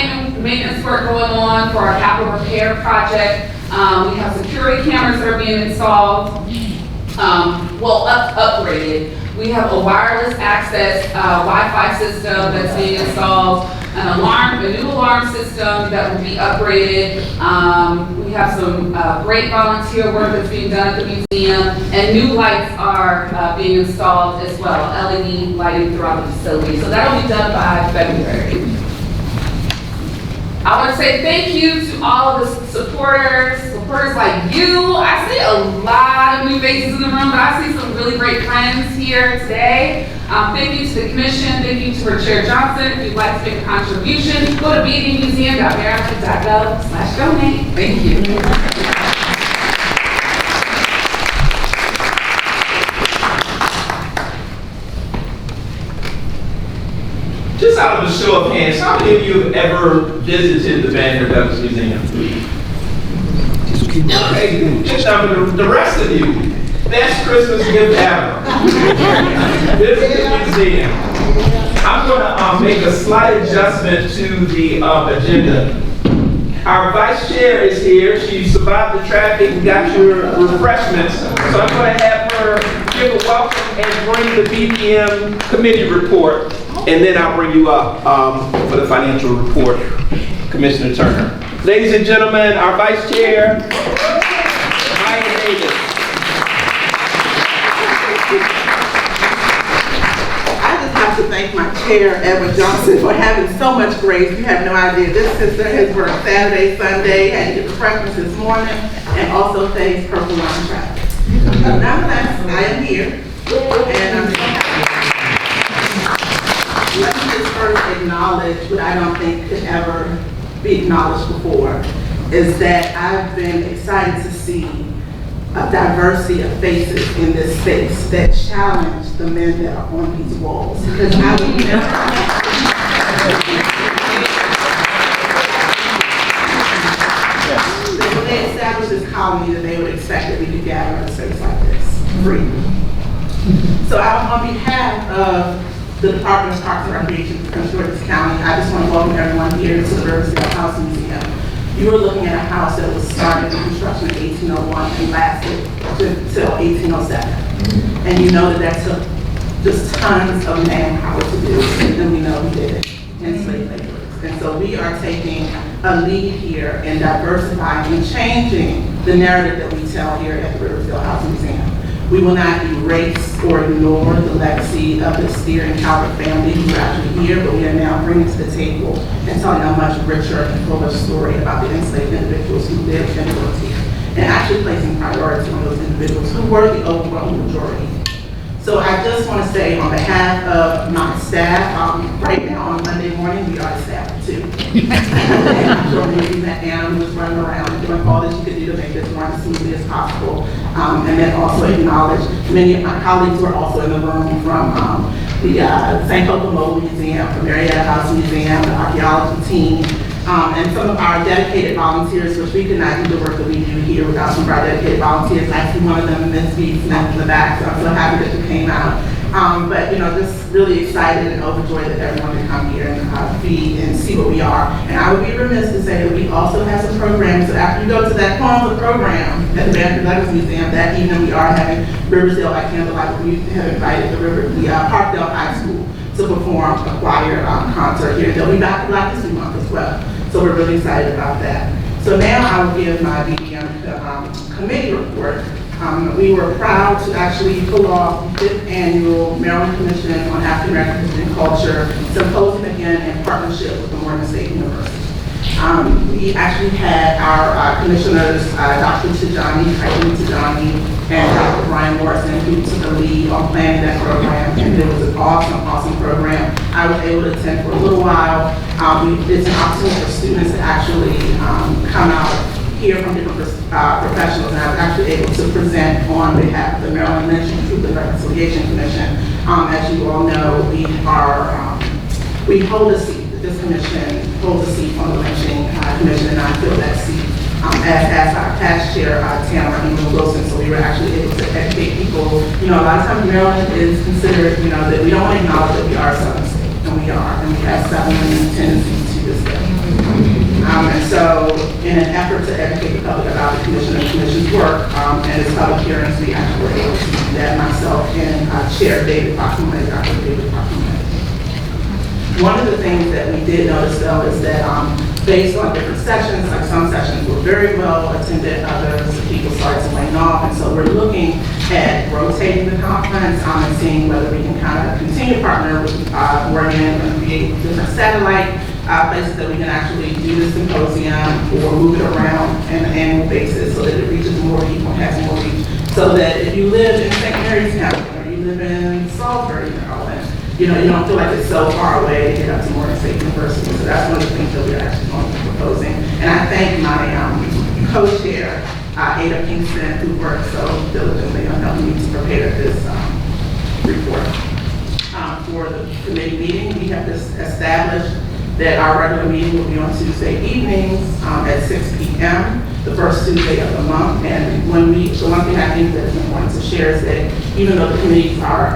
maintenance work going on for our capital repair project. We have security cameras that are being installed, upgraded. We have a wireless access Wi-Fi system that's being installed, a new alarm system that will be upgraded. We have some great volunteer work that's being done at the museum, and new lights are being installed as well, LED lighting throughout the facility. So that'll be done by February. I want to say thank you to all of the supporters like you. I see a lot of new faces in the room, but I see some really great friends here today. Thank you to the commission. Thank you to our Chair Johnson. If you'd like to make a contribution, go to bdmuseum.maryland.gov/donate. Thank you. Just out of a show of hands, how many of you have ever visited the Banneker-Douglass Museum? Okay, just the rest of you, best Christmas gift ever. Visit the museum. I'm going to make a slight adjustment to the agenda. Our vice chair is here. She survived the traffic and got your refreshments. So I'm going to have her give a welcome and bring the BPM committee report. And then I'll bring you up for the financial report, Commissioner Turner. Ladies and gentlemen, our Vice Chair, Maya Davis. I just have to thank my chair, Edward Johnson, for having so much grace. You have no idea. This sister has worked Saturday, Sunday, had to get the breakfast this morning, and also faced purple line traffic. Nonetheless, I am here, and I'm so happy. Let me just first acknowledge what I don't think could ever be acknowledged before, is that I've been excited to see a diversity of faces in this space that challenge the men that are on these walls. Because I would never that when they established this colony, that they would expect that we could gather in a space like this, free. So on behalf of the Department of Parks and Recreation for Prince George's County, I just want to welcome everyone here to the Riversdale House Museum. You are looking at a house that was started in construction in 1801 and lasted until 1807. And you know that took just tons of manpower to do, and we know we did it, enslaved laborers. And so we are taking a lead here in diversifying and changing the narrative that we tell here at the Riversdale House Museum. We will not erase or ignore the legacy of the Steer and Calvert family who are actually here, but we are now bringing to the table and telling a much richer and fuller story about the enslaved individuals who lived and worked here, and actually placing priority on those individuals who were the overwhelming majority. So I just want to say on behalf of my staff, right now on Monday morning, we are staffed too. And I'm sure many of you met Anna who was running around and doing all that you could do to make this run as smoothly as possible. And then also acknowledge many of my colleagues who are also in the room from the St. Kokomo Museum, from Marietta House Museum, the archaeology team, and some of our dedicated volunteers, which we could not do the work that we do here without some of our dedicated volunteers. I see one of them, Ms. B. Smith in the back, so I'm so happy that you came out. But just really excited and overjoyed that everyone can come here and feed and see what we are. And I would be remiss to say that we also have some programs. So after you go to that Kwanzaa program at the Banneker-Douglass Museum, that evening we are having Riversdale by Candlelight. We have invited the Parkdale High School to perform a choir concert here. They'll be back to Black History Month as well. So we're really excited about that. So now I will give my BDM committee report. We were proud to actually pull off the 5th annual Maryland Commission on African American History and Culture Symposium again in partnership with the Morgan State University. We actually had our commissioners, Dr. Tajani, and Dr. Brian Morrison, who took the lead on planning that program, and it was an awesome program. I was able to attend for a little while. It's an opportunity for students to actually come out, hear from different professionals, and I was actually able to present on behalf of the Maryland Lynching Truth and Reconciliation Commission. As you all know, we hold a seat. This commission holds a seat on the Lynching Commission, and I fill that seat as our past chair, Tamara Wilson. So we were actually able to educate people. A lot of times Maryland is considered, that we don't want to acknowledge that we are a southern state, and we are, and we have 7 million tendencies to this day. And so, in an effort to educate the public about the commission and the commission's work and its public hearings, we actually were able to do that myself and Chair David Parkman, Dr. David Parkman. One of the things that we did notice though is that based on different sessions, like some sessions were very well attended, others people started to wane off, and so we're looking at rotating the conference and seeing whether we can kind of continue to partner with Oregon and create different satellite places that we can actually do the symposium or move it around on an annual basis so that it reaches more people and has more reach. So that if you live in St. Mary's County or you live in Salisbury, Maryland, you know, you don't feel like it's so far away to get up to Morgan State University. So that's one of the things that we're actually going to be proposing. And I thank my co-chair, Ada Kingston, who worked so diligently on helping me to prepare this report. For the committee meeting, we have this established that our regular meeting will be on Tuesday evenings at 6 p.m., the first Tuesday of the month. And so one thing I think that is important to share is that even though the committees are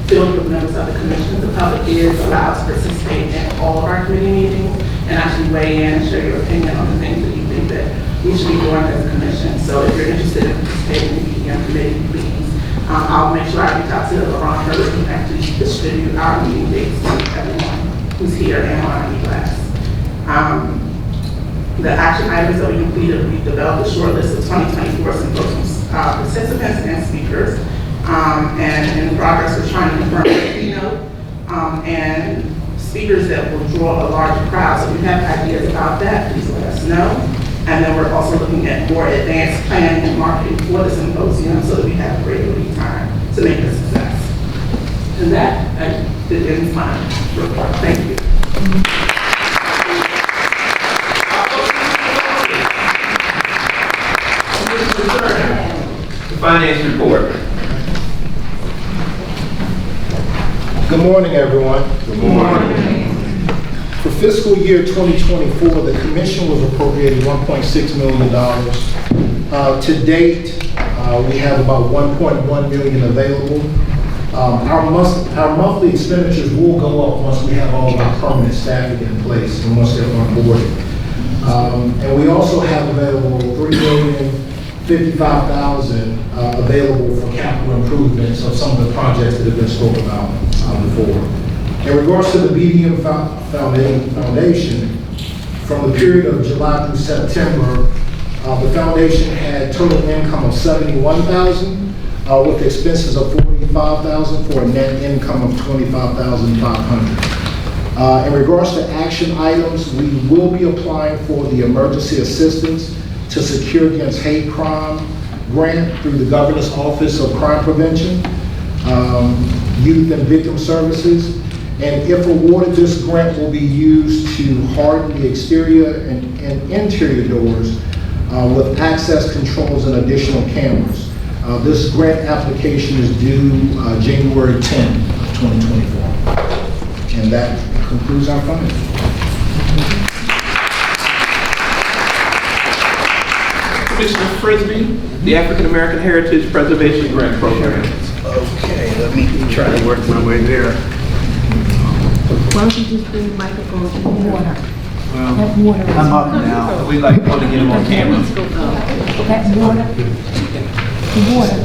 filled with members of the commission, the public is allowed to participate in all of our committee meetings and actually weigh in and share your opinion on the things that you think that we should be doing as a commission. So if you're interested in participating in the committee, please, I'll make sure I reach out to Laurent Herbert who actually distribute our meeting dates to everyone who's here and on e-class. The action items that we completed, we developed a short list of 2024 symposium participants and speakers. And in the progress, we're trying to confirm the keynote and speakers that will draw a larger crowd. So if you have ideas about that, please let us know. And then we're also looking at more advanced planning and marketing for the symposium so that we have a greater lead time to make it a success. And that ends my report. Thank you. The finance report. Good morning, everyone. Good morning. For fiscal year 2024, the commission was appropriated $1.6 million. To date, we have about $1.1 million available. Our monthly expenditures will go up once we have all of our permanent staffing in place and once they're onboarded. And we also have available $3,055,000 available for capital improvements of some of the projects that have been spoken about before. In regards to the BDM Foundation, from the period of July through September, the foundation had total income of $71,000 with expenses of $45,000 for a net income of $25,500. In regards to action items, we will be applying for the emergency assistance to secure against hate crime grant through the Governor's Office of Crime Prevention, Youth and Victim Services. And if awarded, this grant will be used to harden the exterior and interior doors with access controls and additional cameras. This grant application is due January 10th of 2024. And that concludes our funding. Commissioner Frisbee, the African American Heritage Preservation Grant Program. Okay, let me try to work my way there. Why don't you just bring the microphone to water? Well, That water. I'm up now. We like want to get him on camera. That water. The water.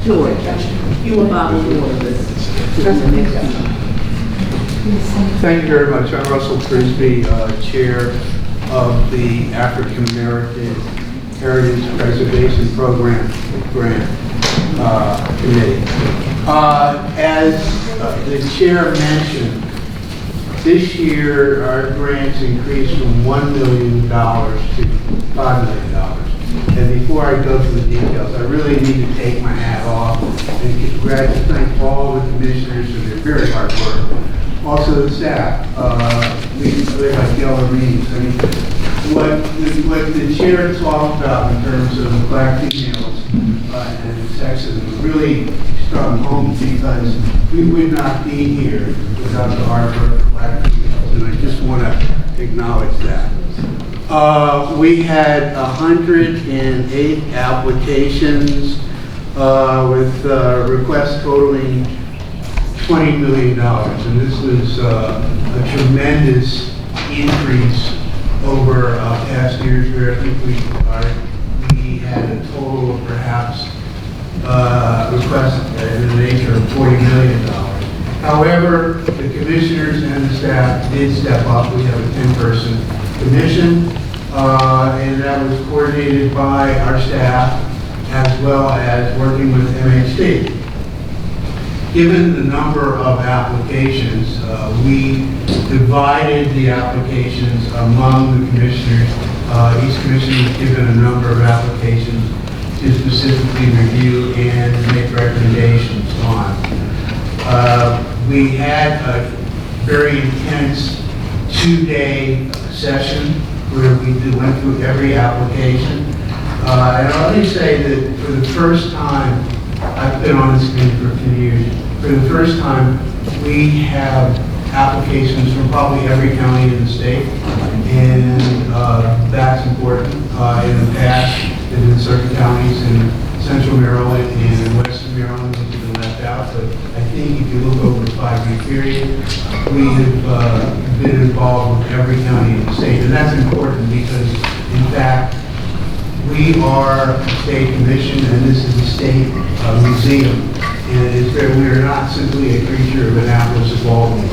George, you were about the water. Thank you very much. I'm Russell Frisbee, Chair of the African American Heritage Preservation Program Grant Committee. As the chair mentioned, this year our grants increased from $1 million to $5 million. And before I go through the details, I really need to take my hat off and thank all the commissioners for their very hard work. Also the staff, like Yellow Reeves. I mean, what the chair talked about in terms of black females and sexism really strong home because we would not be here without the hard work of black females, and I just want to acknowledge that. We had 108 applications with requests totaling $20 million, and this was a tremendous increase over past years where I think we had a total of perhaps requests in the nature of $40 million. However, the commissioners and the staff did step up. We have a 10-person commission, and that was coordinated by our staff as well as working with MHC. Given the number of applications, we divided the applications among the commissioners. Each commissioner was given a number of applications to specifically review and make recommendations on. We had a very intense 2-day session where we went through every application. And let me say that for the first time, I've been on this committee for a few years, for the first time, we have applications from probably every county in the state, and that's important. In the past, there's been certain counties in central Maryland and in western Maryland which have been left out, but I think if you look over a 5-year period, we have been involved with every county in the state, and that's important because, in fact, we are a state commission, and this is a state museum, and we are not simply a creature of Annapolis or Baltimore,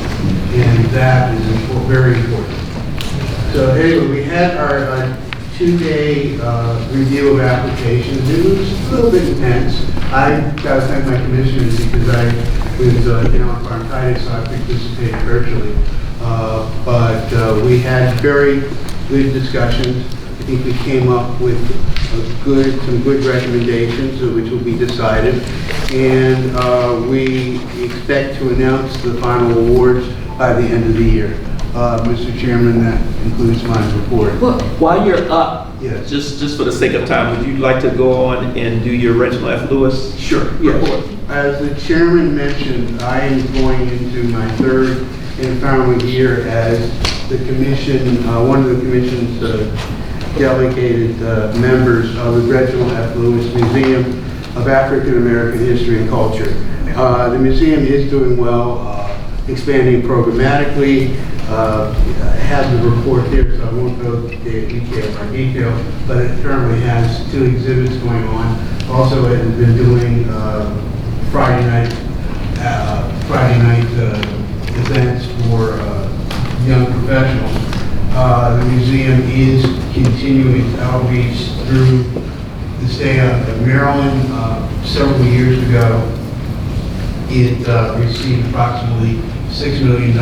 and that is very important. So anyway, we had our 2-day review of applications. It was a little bit intense. I got to thank my commissioners because I was down on bronchitis, so I participated virtually. But we had very good discussions. I think we came up with some good recommendations which will be decided, and we expect to announce the final awards by the end of the year. Mr. Chairman, that concludes my report. Well, while you're up, yes. just for the sake of time, would you like to go on and do your Reginald F. Lewis? Sure. Yes. Report? As the chairman mentioned, I am going into my 3rd and final year as the commission, one of the commission's delegated members of the Reginald F. Lewis Museum of African American History and Culture. The museum is doing well, expanding programmatically. I have the report here, so I won't go into detail, but it currently has 2 exhibits going on. Also, it has been doing Friday night events for young professionals. The museum is continuing its outreach through the state of Maryland. Several years ago, it received approximately $6 million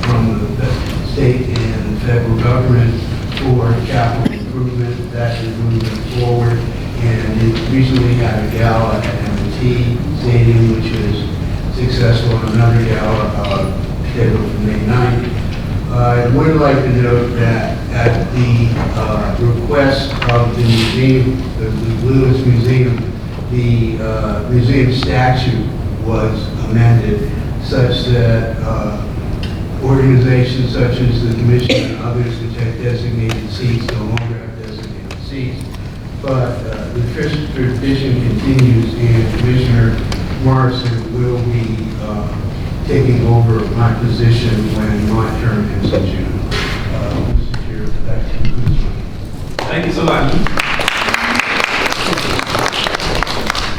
from the state and the federal government for capital improvement. That is moving forward, and it recently had a gala at M&T Stadium, which was successful, and another gala scheduled for May 9th. I would like to note that at the request of the museum, the Lewis Museum, the museum statute was amended such that organizations such as the Commission and others which have designated seats no longer have designated seats. But the tradition continues, and Commissioner Morrison will be taking over my position when my term ends in June. Mr. Chair, that concludes my... Thank you so much.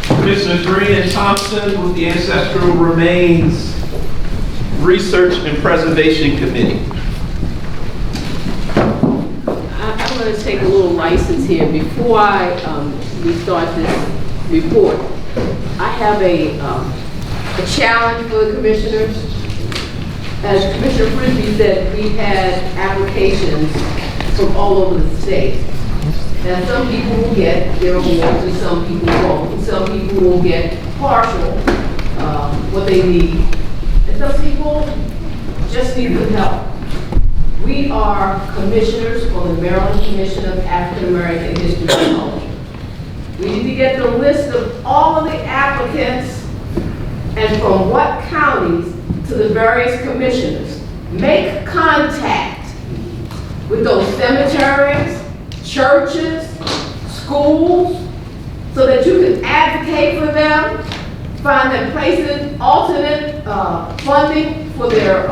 Commissioners Green and Thompson with the Ancestral Remains Research and Preservation Committee. I'm going to take a little license here. Before we start this report, I have a challenge for the commissioners. As Commissioner Frisbee said, we've had applications from all over the state. Now, some people will get their awards and some people won't. And some people will get partial, what they need. And some people just need some help. We are commissioners for the Maryland Commission of African American History and Culture. We need to get the list of all of the applicants and from what counties to the various commissioners. Make contact with those cemeteries, churches, schools, so that you can advocate for them, find them places, alternate funding for their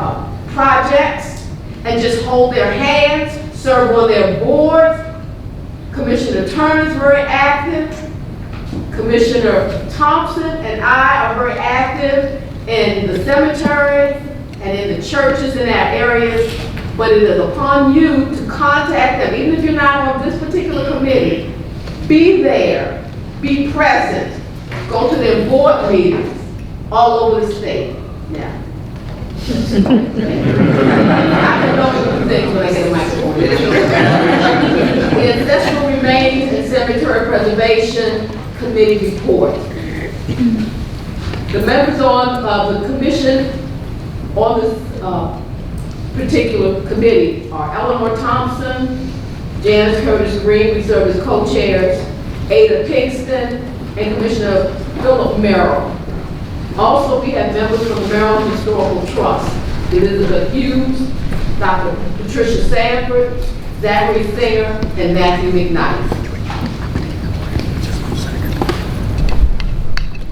projects, and just hold their hands, serve on their boards. Commissioner Turner is very active. Commissioner Thompson and I are very active in the cemeteries and in the churches in our areas. But it is upon you to contact them, even if you're not on this particular committee. Be there, be present, go to their board meetings all over the state. Now, I can know things when I get a microphone. The Ancestral Remains and Cemetery Preservation Committee report. The members on the commission on this particular committee are Eleanor Thompson, Janice Curtis Green, we serve as co-chairs, Ada Pinkston, and Commissioner Philip Merrill. Also, we have members from the Maryland Historical Trust, Elizabeth Hughes, Dr. Patricia Sanford, Zachary Singer, and Matthew McKnight.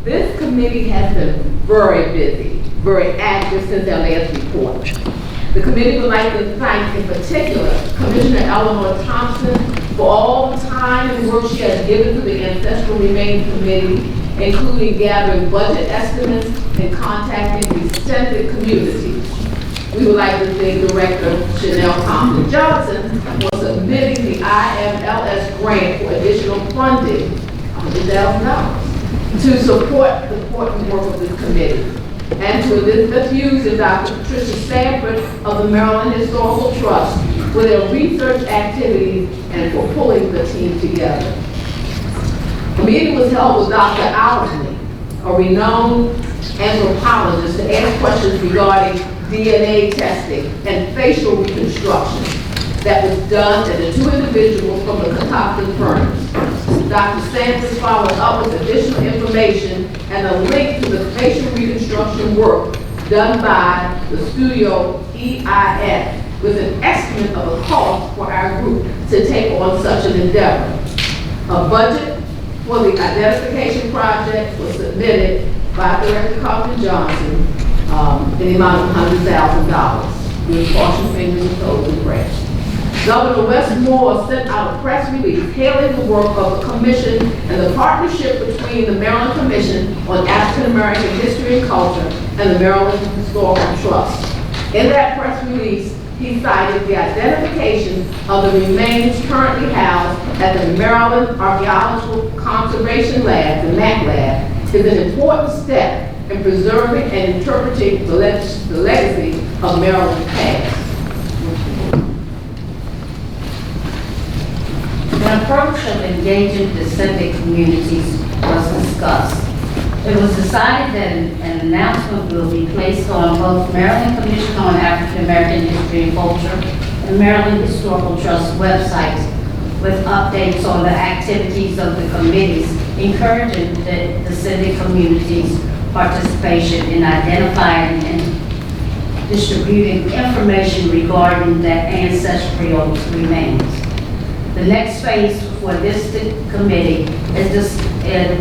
This committee has been very busy, very active since our last report. The committee would like to thank, in particular, Commissioner Eleanor Thompson for all the time and work she has given to the Ancestral Remains Committee, including gathering budget estimates and contacting the extended communities. We would like to thank Director Chanel Compton-Johnson for submitting the IMLS grant for additional funding, $100,000, to support the important work of this committee. And to Elizabeth Hughes and Dr. Patricia Sanford of the Maryland Historical Trust for their research activities and for pulling the team together. A meeting was held with Dr. Owsley, a renowned anthropologist, to ask questions regarding DNA testing and facial reconstruction that was done at the two individuals from the Catoctin firms. Dr. Sanford followed up with additional information and a link to the facial reconstruction work done by the studio EIS with an estimate of a cost for our group to take on such an endeavor. A budget for the identification project was submitted by Director Compton-Johnson in the amount of $100,000. With caution fingers and toes and prayers. Governor Wes Moore sent out a press release hailing the work of the commission and the partnership between the Maryland Commission on African American History and Culture and the Maryland Historical Trust. In that press release, he cited the identification of the remains currently housed at the Maryland Archaeological Conservation Lab, the MAC Lab, is an important step in preserving and interpreting the legacy of Maryland's past. An approach of engaging descendant communities was discussed. It was decided that an announcement will be placed on both Maryland Commission on African American History and Culture and Maryland Historical Trust websites with updates on the activities of the committees, encouraging the descendant communities' participation in identifying and distributing information regarding their ancestral remains. The next phase for this committee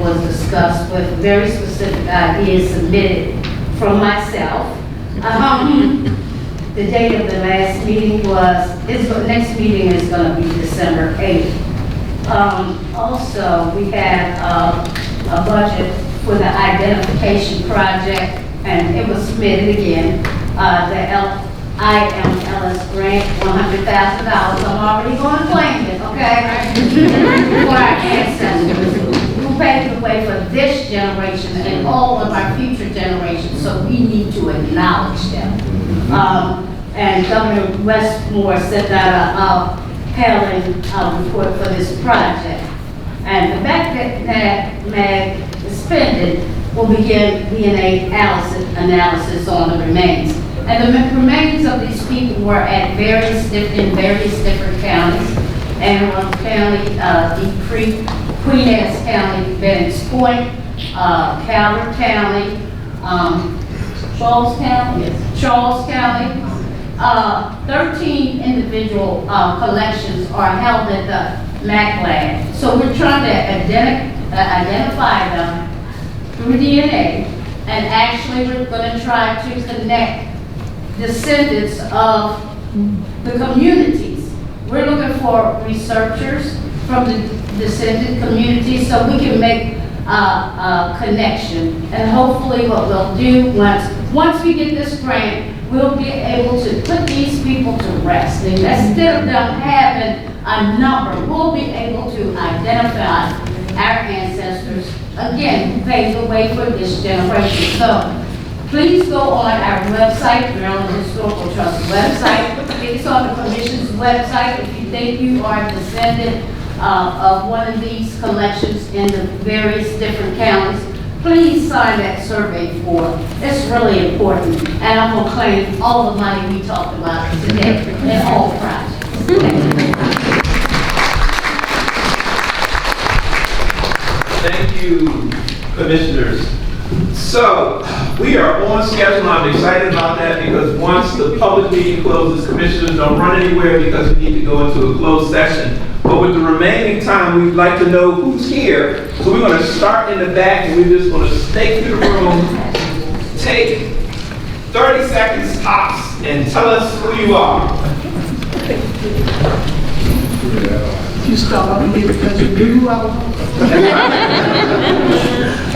was discussed with very specific ideas submitted from myself. The date of the last meeting next meeting is going to be December 8th. Also, we have a budget for the identification project, and it was submitted again. The IMLS grant, $100,000. I'm already going to claim it, okay? For our ancestors who paved the way for this generation and all of our future generations, so we need to acknowledge them. And Governor Westmore sent out a hailing report for this project. And the back that MAG expended will begin DNA analysis on the remains. And the remains of these people were at various different counties. Anne Arundel County, Deep Creek, Queen Anne's County, Bennings Point, Calvert County, Charles County. Yes. Charles County. 13 individual collections are held at the MAC lab. So we're trying to identify them through DNA, and actually we're going to try to connect descendants of the communities. We're looking for researchers, from the descendant community so we can make a connection. And hopefully what we'll do once we get this grant, we'll be able to put these people to rest. And instead of them having a number, we'll be able to identify our ancestors, again, who paved the way for this generation. So please go on our website, Maryland Historical Trust website. It's on the Commission's website. If you think you are a descendant of one of these collections in the various different counties, please sign that survey form. It's really important. And I'm going to claim all the money we talked about today in all projects. Thank you, commissioners. So, we are on schedule. I'm excited about that because once the public meeting closes, commissioners don't run anywhere because we need to go into a closed session. But with the remaining time, we'd like to know who's here. So we're going to start in the back and we're just going to stay through the room, take 30 seconds tops, and tell us who you are. You start off here because you knew who I was.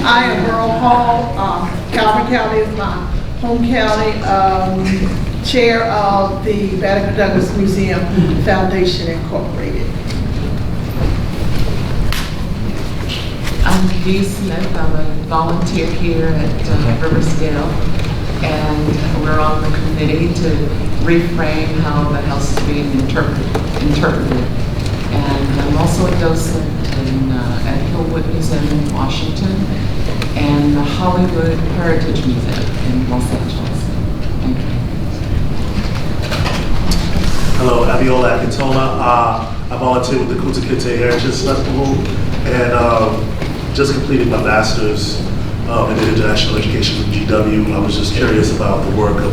I am Earl Hall. Calvin County is my home county. Chair of the Banneker-Douglass Museum Foundation Incorporated. I'm Dee Smith. I'm a volunteer here at Riversdale, and we're on the committee to reframe how the house is being interpreted. And I'm also a docent at Hillwood Museum in Washington and the Hollywood Heritage Museum in Los Angeles. Thank you. Hello, Abiola Akintona. I volunteer with the Kunta Kinte Heritage Festival and just completed my master's in international education from GW. I was just curious about the work of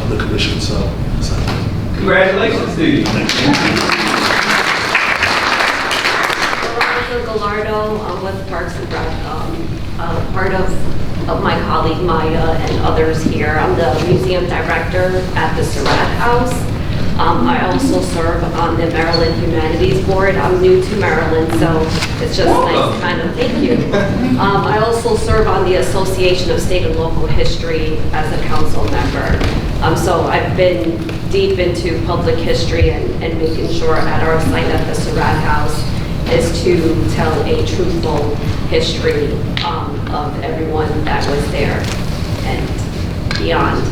the commission, so. Congratulations to you. Thank you. Gallardo, with Parks and Rec, part of my colleague Maya and others here. I'm the museum director at the Surratt House. I also serve on the Maryland Humanities Board. I'm new to Maryland, so it's just nice kind of, thank you. I also serve on the Association of State and Local History as a council member. So I've been deep into public history and making sure at our site at the Surratt House is to tell a truthful history of everyone that was there and beyond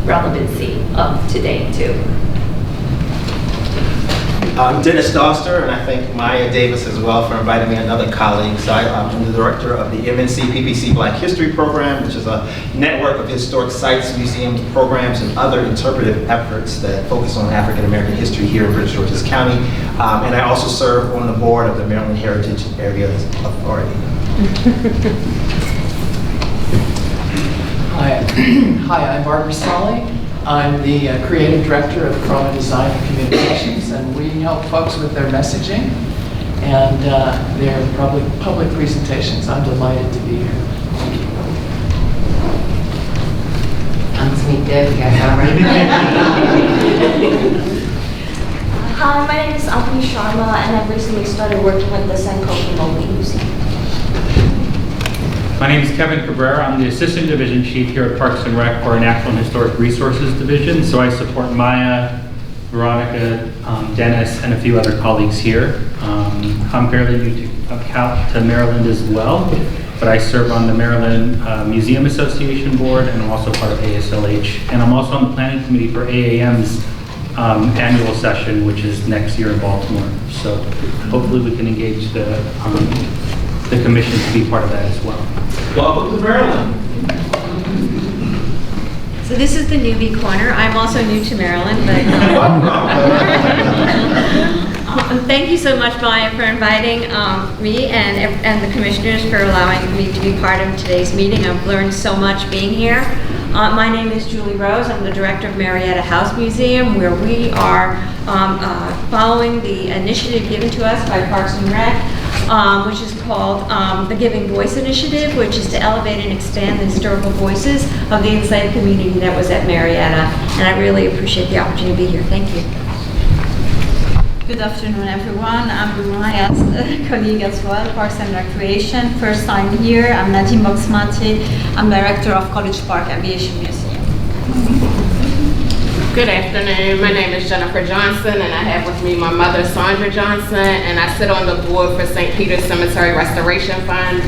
relevancy of today too. I'm Dennis Doster, and I thank Maya Davis as well for inviting me, another colleague. So I'm the director of the MNC-PPC Black History Program, which is a network of historic sites, museums, programs, and other interpretive efforts that focus on African American history here in Prince George's County. And I also serve on the board of the Maryland Heritage Areas Authority. Hi, I'm Barbara Solly. I'm the creative director of Chroma Design and Communications, and we help folks with their messaging and their public presentations. I'm delighted to be here. Thank you. I'm Tamika. You guys all right? Hi, my name is Anthony Sharma, and I've recently started working with the Senko Mobley Museum. My name is Kevin Cabrera. I'm the Assistant Division Chief here at Parks and Rec for our Natural and Historic Resources Division. So I support Maya, Veronica, Dennis, and a few other colleagues here. I'm fairly new to Maryland as well, but I serve on the Maryland Museum Association Board, and I'm also part of ASLH. And I'm also on the Planning Committee for AAM's annual session, which is next year in Baltimore. So hopefully we can engage the commission to be part of that as well. Welcome to Maryland. So this is the newbie corner. I'm also new to Maryland, but thank you so much, Maya, for inviting me and the commissioners for allowing me to be part of today's meeting. I've learned so much being here. My name is Julie Rose. I'm the director of Marietta House Museum, where we are following the initiative given to us by Parks and Rec, which is called the Giving Voice Initiative, which is to elevate and expand the historical voices of the enslaved community that was at Marietta. And I really appreciate the opportunity to be here. Thank you. Good afternoon, everyone. I'm Maya's colleague as well, Parks and Recreation. First time here. I'm Nadim Baksmati. I'm Director of College Park Aviation Museum. Good afternoon. My name is Jennifer Johnson, and I have with me my mother, Sandra Johnson, and I sit on the board for St. Peter's Cemetery Restoration Fund.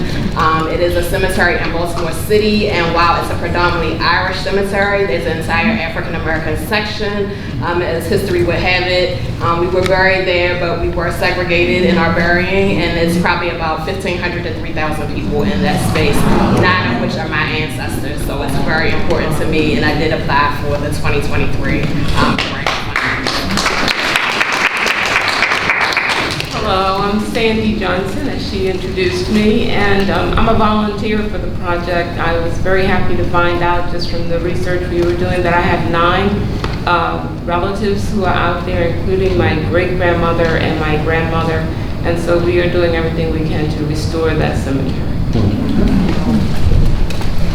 It is a cemetery in Baltimore City, and while it's a predominantly Irish cemetery, there's an entire African American section. As history would have it, we were buried there, but we were segregated in our burying, and it's probably about 1,500 to 3,000 people in that space, 9 of which are my ancestors, so it's very important to me, and I did apply for the 2023 grant. Hello, I'm Sandy Johnson, as she introduced me, and I'm a volunteer for the project. I was very happy to find out just from the research we were doing that I have 9 relatives who are out there, including my great-grandmother and my grandmother, and so we are doing everything we can to restore that cemetery.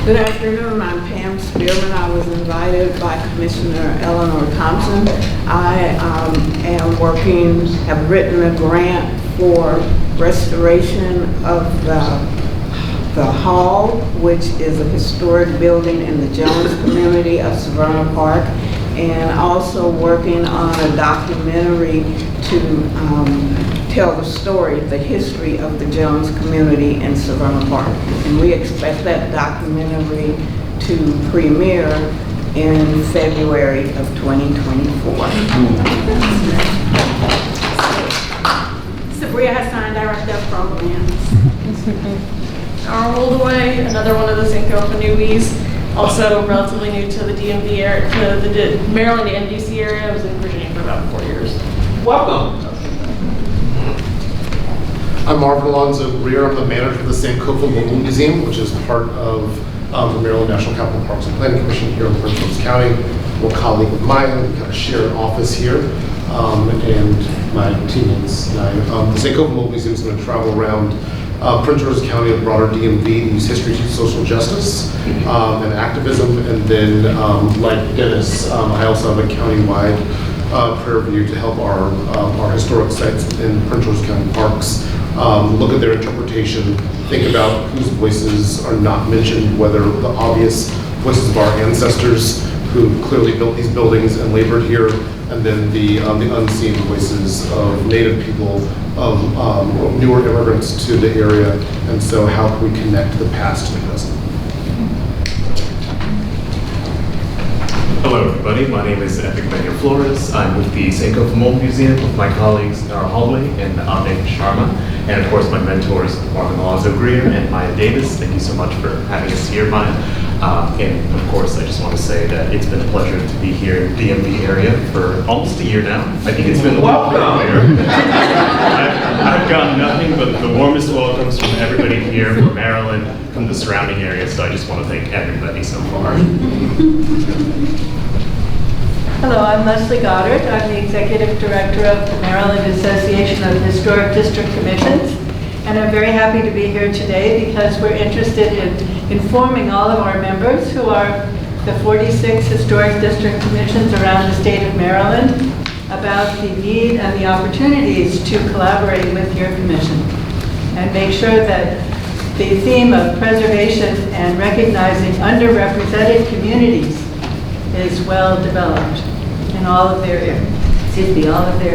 Good afternoon, I'm Pam Spearman. I was invited by Commissioner Eleanor Thompson. I have written a grant for restoration of the hall, which is a historic building in the Jones community of Severna Park, and also working on a documentary to tell the story, the history of the Jones community in Severna Park. And we expect that documentary to premiere in February of 2024. Sabria Hassan, Director of Programs. Our Oldaway, another one of the Sankofa newbies, also relatively new to the DMV area, to the Maryland and DC area. I was in Virginia for about 4 years. Welcome. I'm Marvin Alonzo Greer. I'm the manager of the Sankofa Mobile Museum, which is part of the Maryland National Capital Parks and Planning Commission here in Prince George's County. I'm a colleague with Maya. We kind of share an office here. And my teammates and I. The Sankofa Mobile Museum is going to travel around Prince George's County and broader DMV to use history to social justice and activism. And then, like Dennis, I also have a countywide prayer view to help our historic sites in Prince George's County parks look at their interpretation, think about whose voices are not mentioned, whether the obvious voices of our ancestors who clearly built these buildings and labored here, and then the unseen voices of Native people, of newer immigrants to the area, and so how can we connect the past to the present? Hello everybody, my name is Epic Manuel Flores. I'm with the Sankofa Mobile Museum with my colleagues Nara Holloway and Ame Sharma, and of course my mentors Marvin Alonzo Greer and Maya Davis. Thank you so much for having us here, Maya. And of course I just want to say that it's been a pleasure to be here in the DMV area for almost a year now. I think it's been a little bit earlier. I've gotten nothing but the warmest welcomes from everybody here, from Maryland, from the surrounding area, so I just want to thank everybody so far. Hello, I'm Leslie Goddard. I'm the Executive Director of the Maryland Association of Historic District Commissions, and I'm very happy to be here today because we're interested in informing all of our members who are the 46 Historic District Commissions around the state of Maryland about the need and the opportunities to collaborate with your commission and make sure that the theme of preservation and recognizing underrepresented communities is well developed in all of their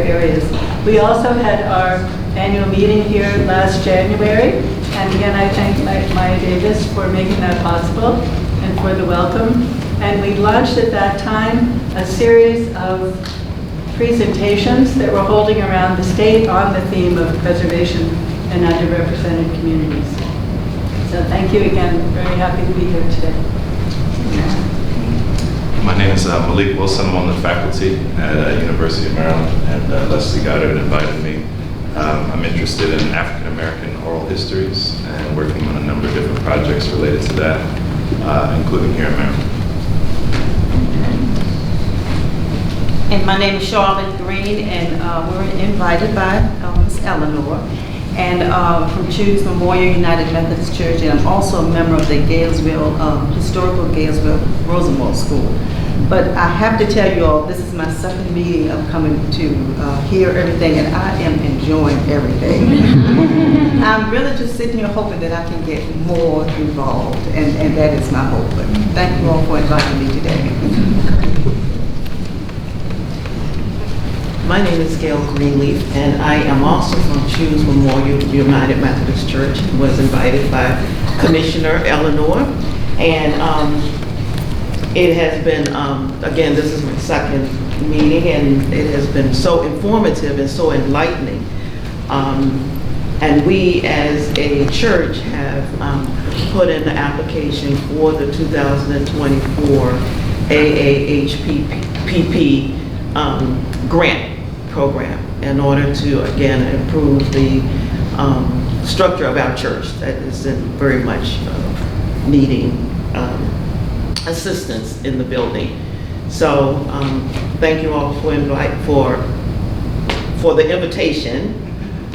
areas. We also had our annual meeting here last January, and again I thank Maya Davis for making that possible and for the welcome. And we launched at that time a series of presentations that we're holding around the state on the theme of preservation and underrepresented communities. So thank you again, very happy to be here today. My name is Malik Wilson. I'm on the faculty at University of Maryland, and Leslie Goddard invited me. I'm interested in African American oral histories and working on a number of different projects related to that, including here in Maryland. And my name is Charlotte Green, and we're invited by Ms. Eleanor, and from Choose Memorial United Methodist Church, and I'm also a member of the Galesville, Historical Galesville Rosenwald School. But I have to tell you all, this is my second meeting of coming to hear everything, and I am enjoying everything. I'm really just sitting here hoping that I can get more involved, and that is my hope. But thank you all for inviting me today. My name is Gail Greenleaf, and I am also from Choose Memorial United Methodist Church. Was invited by Commissioner Eleanor, and it has been, again, this is my second meeting, and it has been so informative and so enlightening. And we, as a church, have put in the application for the 2024 AAHPP grant program in order to, again, improve the structure of our church that is very much needing assistance in the building. So thank you all for the invitation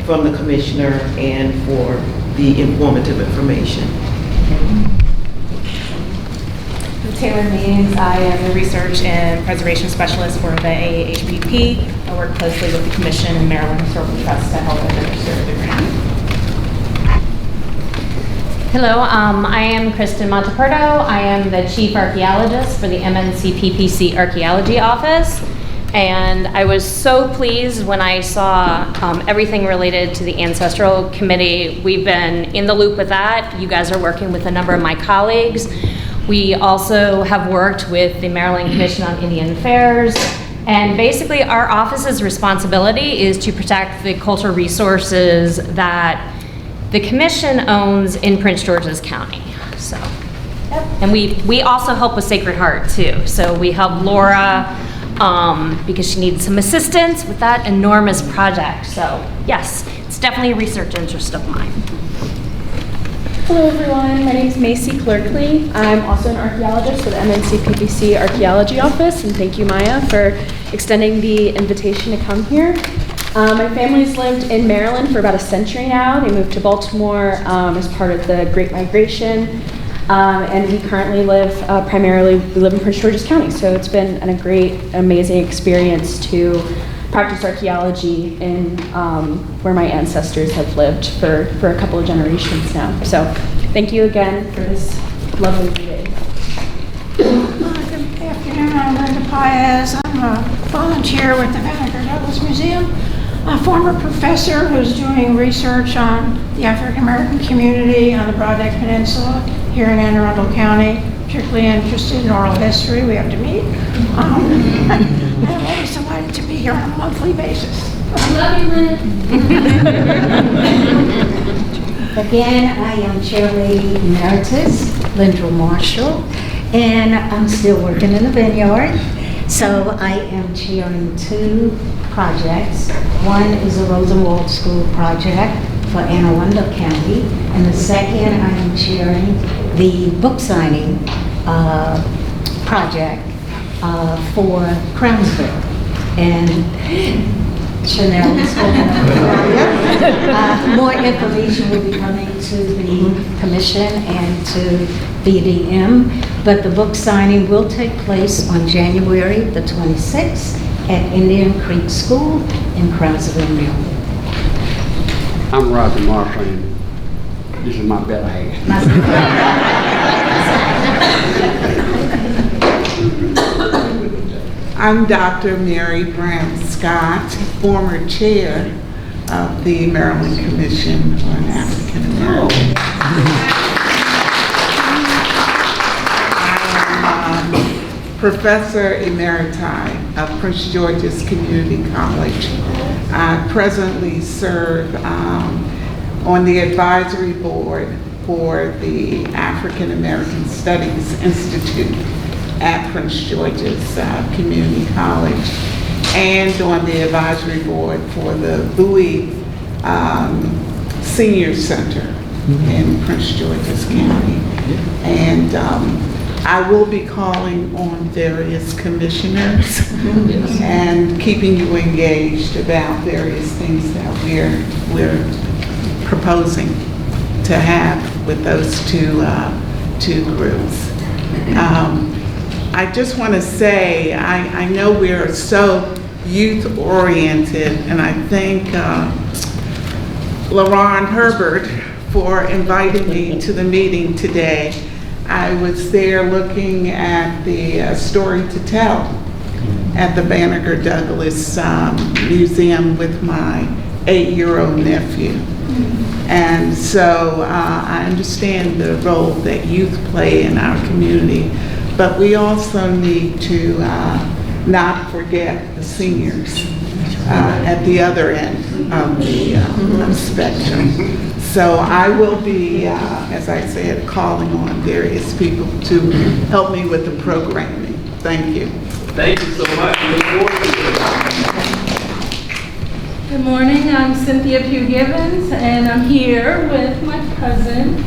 from the commissioner and for the informative information. Taylor Means. I am the Research and Preservation Specialist for the AAHPP. I work closely with the Commission and Maryland Historical Trust to help administer the grant. Hello, I am Kristen Monteperto. I am the Chief Archaeologist for the MNCPPC Archaeology Office. And I was so pleased when I saw everything related to the Ancestral Committee. We've been in the loop with that. You guys are working with a number of my colleagues. We also have worked with the Maryland Commission on Indian Affairs. And basically our office's responsibility is to protect the cultural resources that the commission owns in Prince George's County. So, and we also help with Sacred Heart too. So we help Laura because she needs some assistance with that enormous project. So yes, it's definitely a research interest of mine. Hello everyone, my name is Macy Clerkley. I'm also an archaeologist with the MNCPPC Archaeology Office, and thank you, Maya, for extending the invitation to come here. My family's lived in Maryland for about a century now. They moved to Baltimore as part of the Great Migration, and we currently live we live in Prince George's County, so it's been a great, amazing experience to practice archaeology in where my ancestors have lived for a couple of generations now. So thank you again for this lovely meeting. Good afternoon, I'm Linda Paez. I'm a volunteer with the Banneker-Douglass Museum, a former professor who's doing research on the African American community on the Broadneck Peninsula here in Anne Arundel County, particularly interested in oral history. We have to meet. I'm always delighted to be here on a monthly basis. Love you, Lynn. Again, I am Chairlady Emeritus, Lyndra Marshall, and I'm still working in the vineyard. So I am chairing two projects. One is the Rosenwald School project for Anne Arundel County, and the second I am chairing the book signing project for Crownsville. And Chanel is holding up. More information will be coming to the commission and to BDM, but the book signing will take place on January the 26th at Indian Creek School in Crownsville, Maryland. I'm Roger Marshall, and this is my better half. I'm Dr. Mary Brown Scott, former chair of the Maryland Commission on African Americans. I am Professor Emeriti of Prince George's Community College. I presently serve on the advisory board for the African American Studies Institute at Prince George's Community College, and on the advisory board for the Bowie Senior Center in Prince George's County. And I will be calling on various commissioners and keeping you engaged about various things that we're proposing to have with those two groups. I just want to say, I know we are so youth-oriented, and I thank LaRon Herbert for inviting me to the meeting today. I was there looking at the story to tell at the Banneker-Douglass Museum with my 8-year-old nephew. And so I understand the role that youth play in our community, but we also need to not forget the seniors at the other end of the spectrum. So I will be, as I said, calling on various people to help me with the programming. Thank you. Thank you so much. We look forward to it. Good morning, I'm Cynthia Pugh Gibbons, and I'm here with my cousin,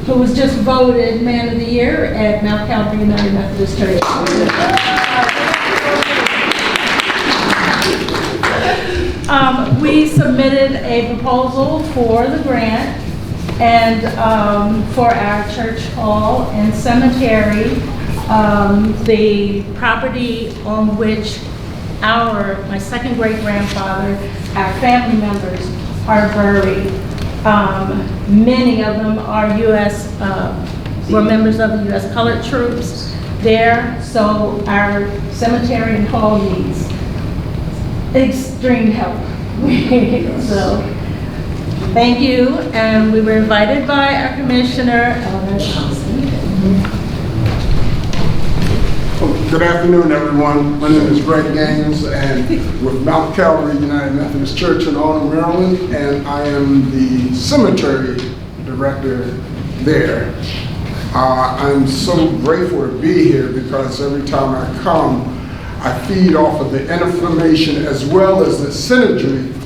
who was just voted Man of the Year at Mount Calvary United Methodist Church. We submitted a proposal for the grant and for our church hall and cemetery. The property on which my second great-grandfather, our family members are buried. Many of them are were members of the U.S. colored troops there, so our cemetery and hall needs extreme help. So, thank you, and we were invited by our commissioner, Eleanor Thompson. Good afternoon, everyone. My name is Greg Gaines, and with Mount Calvary United Methodist Church in Alton, Maryland, and I am the cemetery director there. I'm so grateful to be here because every time I come, I feed off of the information as well as the synergy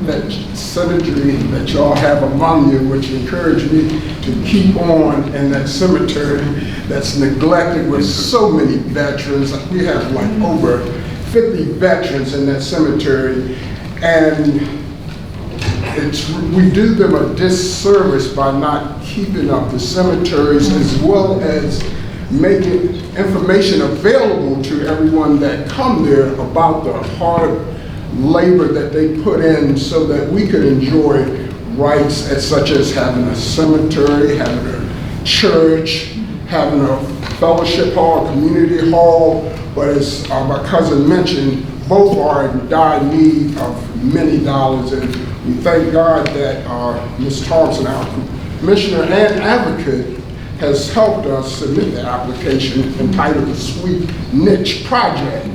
that y'all have among you, which encourage me to keep on in that cemetery that's neglected with so many veterans. We have like over 50 veterans in that cemetery, and we do them a disservice by not keeping up the cemeteries as well as making information available to everyone that come there about the hard labor that they put in so that we could enjoy rights such as having a cemetery, having a church, having a fellowship hall, a community hall. But as my cousin mentioned, both are in dire need of many dollars, and we thank God that Ms. Thompson, our commissioner and advocate, has helped us submit the application entitled the Sweet Niche Project.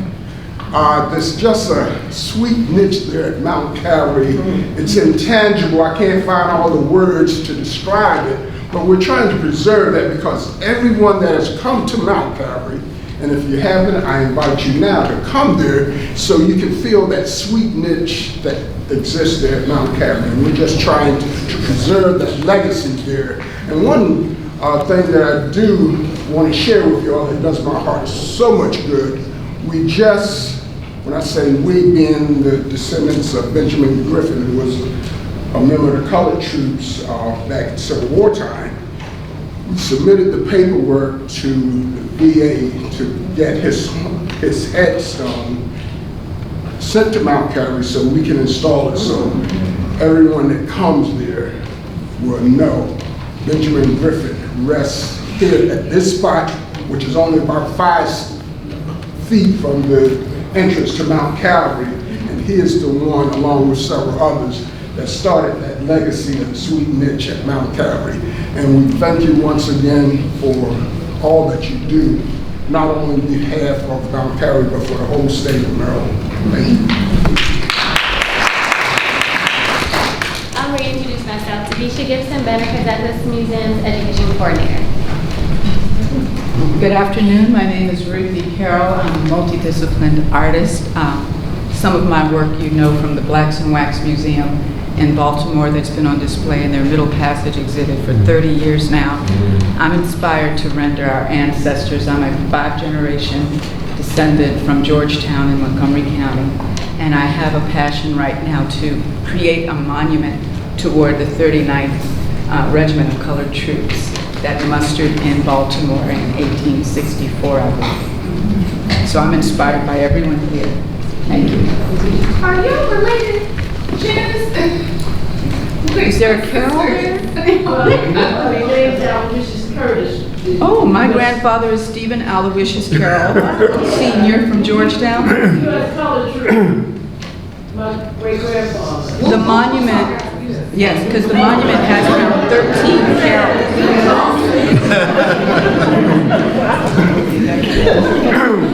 There's just a sweet niche there at Mount Calvary. It's intangible. I can't find all the words to describe it, but we're trying to preserve that because everyone that has come to Mount Calvary, and if you haven't, I invite you now to come there so you can feel that sweet niche that exists there at Mount Calvary. And we're just trying to preserve that legacy there. And one thing that I do want to share with you all that does my heart so much good, we just, when I say we, being the descendants of Benjamin Griffin, who was a member of the colored troops back in Civil War time, we submitted the paperwork to the VA to get his headstone sent to Mount Calvary so we can install it so everyone that comes there will know Benjamin Griffin rests here at this spot, which is only about 5 feet from the entrance to Mount Calvary, and he is the one, along with several others, that started that legacy of the sweet niche at Mount Calvary. And we thank you once again for all that you do, not only on behalf of Mount Calvary, but for the whole state of Maryland. Thank you. I'll reintroduce myself. Tavisha Gibson, Banneker-Douglass Museum's Education Coordinator. Good afternoon. My name is Ruthie Carroll. I'm a multidisciplined artist. Some of my work you know from the Blacks in Wax Museum in Baltimore that's been on display in their Middle Passage exhibit for 30 years now. I'm inspired to render our ancestors. I'm a 5th-generation descendant from Georgetown in Montgomery County, and I have a passion right now to create a monument toward the 39th regiment of colored troops that mustered in Baltimore in 1864, I believe. So I'm inspired by everyone here. Thank you. Are you related, Janice? Is there a Carol there? Oh, my grandfather is Stephen Aloysius Carroll, Sr. from Georgetown. My great-grandfather. The monument, yes, because the monument has around 13 Carrolls.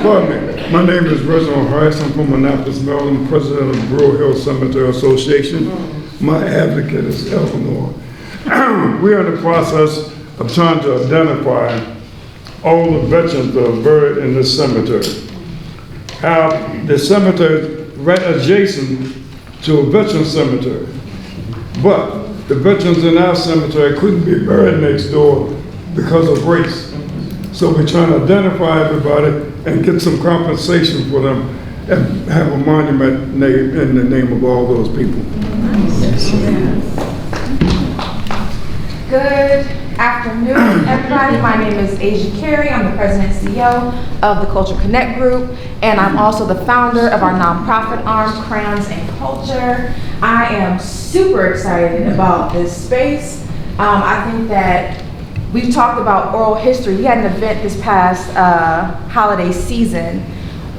Pardon me. My name is Reginald Harris. I'm from Annapolis, Maryland, president of the Brewer Hill Cemetery Association. My advocate is Eleanor. We are in the process of trying to identify all the veterans that are buried in this cemetery. The cemetery is right adjacent to a veteran cemetery, but the veterans in our cemetery couldn't be buried next door because of race. So we're trying to identify everybody and get some compensation for them and have a monument name in the name of all those people. Good afternoon, everybody. My name is Asia Carey. I'm the president and CEO of the Culture Connect Group, and I'm also the founder of our nonprofit arm, Crowns and Culture. I am super excited about this space. I think that we've talked about oral history. We had an event this past holiday season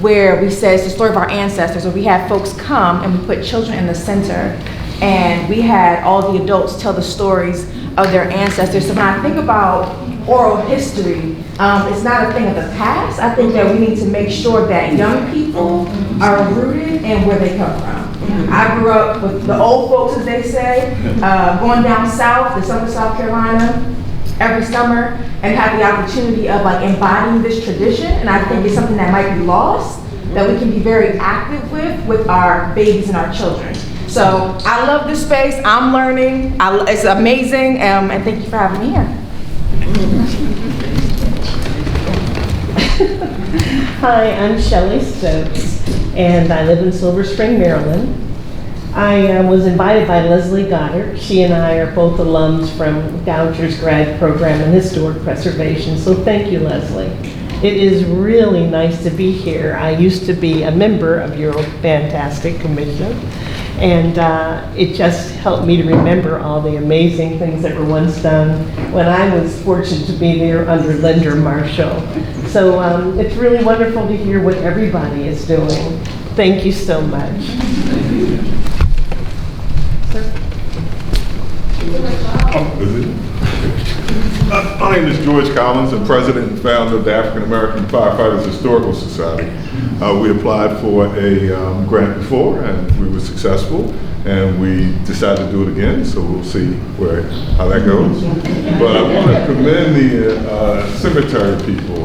where we said it's the story of our ancestors, where we had folks come and we put children in the center, and we had all the adults tell the stories of their ancestors. So when I think about oral history, it's not a thing of the past. I think that we need to make sure that young people are rooted in where they come from. I grew up with the old folks, as they say, going down south to South Carolina every summer and have the opportunity of like embodying this tradition. And I think it's something that might be lost, that we can be very active with our babies and our children. So I love this space. I'm learning. It's amazing, and thank you for having me here. Hi, I'm Shelley Stokes, and I live in Silver Spring, Maryland. I was invited by Leslie Goddard. She and I are both alums from Gouger's grad program in historic preservation, so thank you, Leslie. It is really nice to be here. I used to be a member of your fantastic commission, and it just helped me to remember all the amazing things that were once done when I was fortunate to be there under Linda Marshall. So it's really wonderful to hear what everybody is doing. Thank you so much. My name is George Collins. I'm president and founder of the African American Firefighters Historical Society. We applied for a grant before and we were successful, and we decided to do it again, so we'll see how that goes. But I want to commend the cemetery people.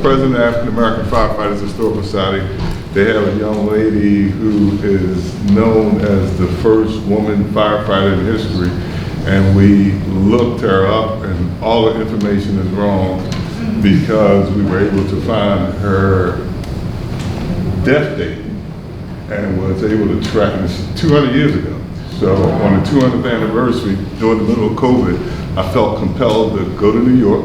President of the African American Firefighters Historical Society, they have a young lady who is known as the first woman firefighter in history. And we looked her up, and all the information is wrong because we were able to find her death date and was able to track this 200 years ago. So on the 200th anniversary, during the middle of COVID, I felt compelled to go to New York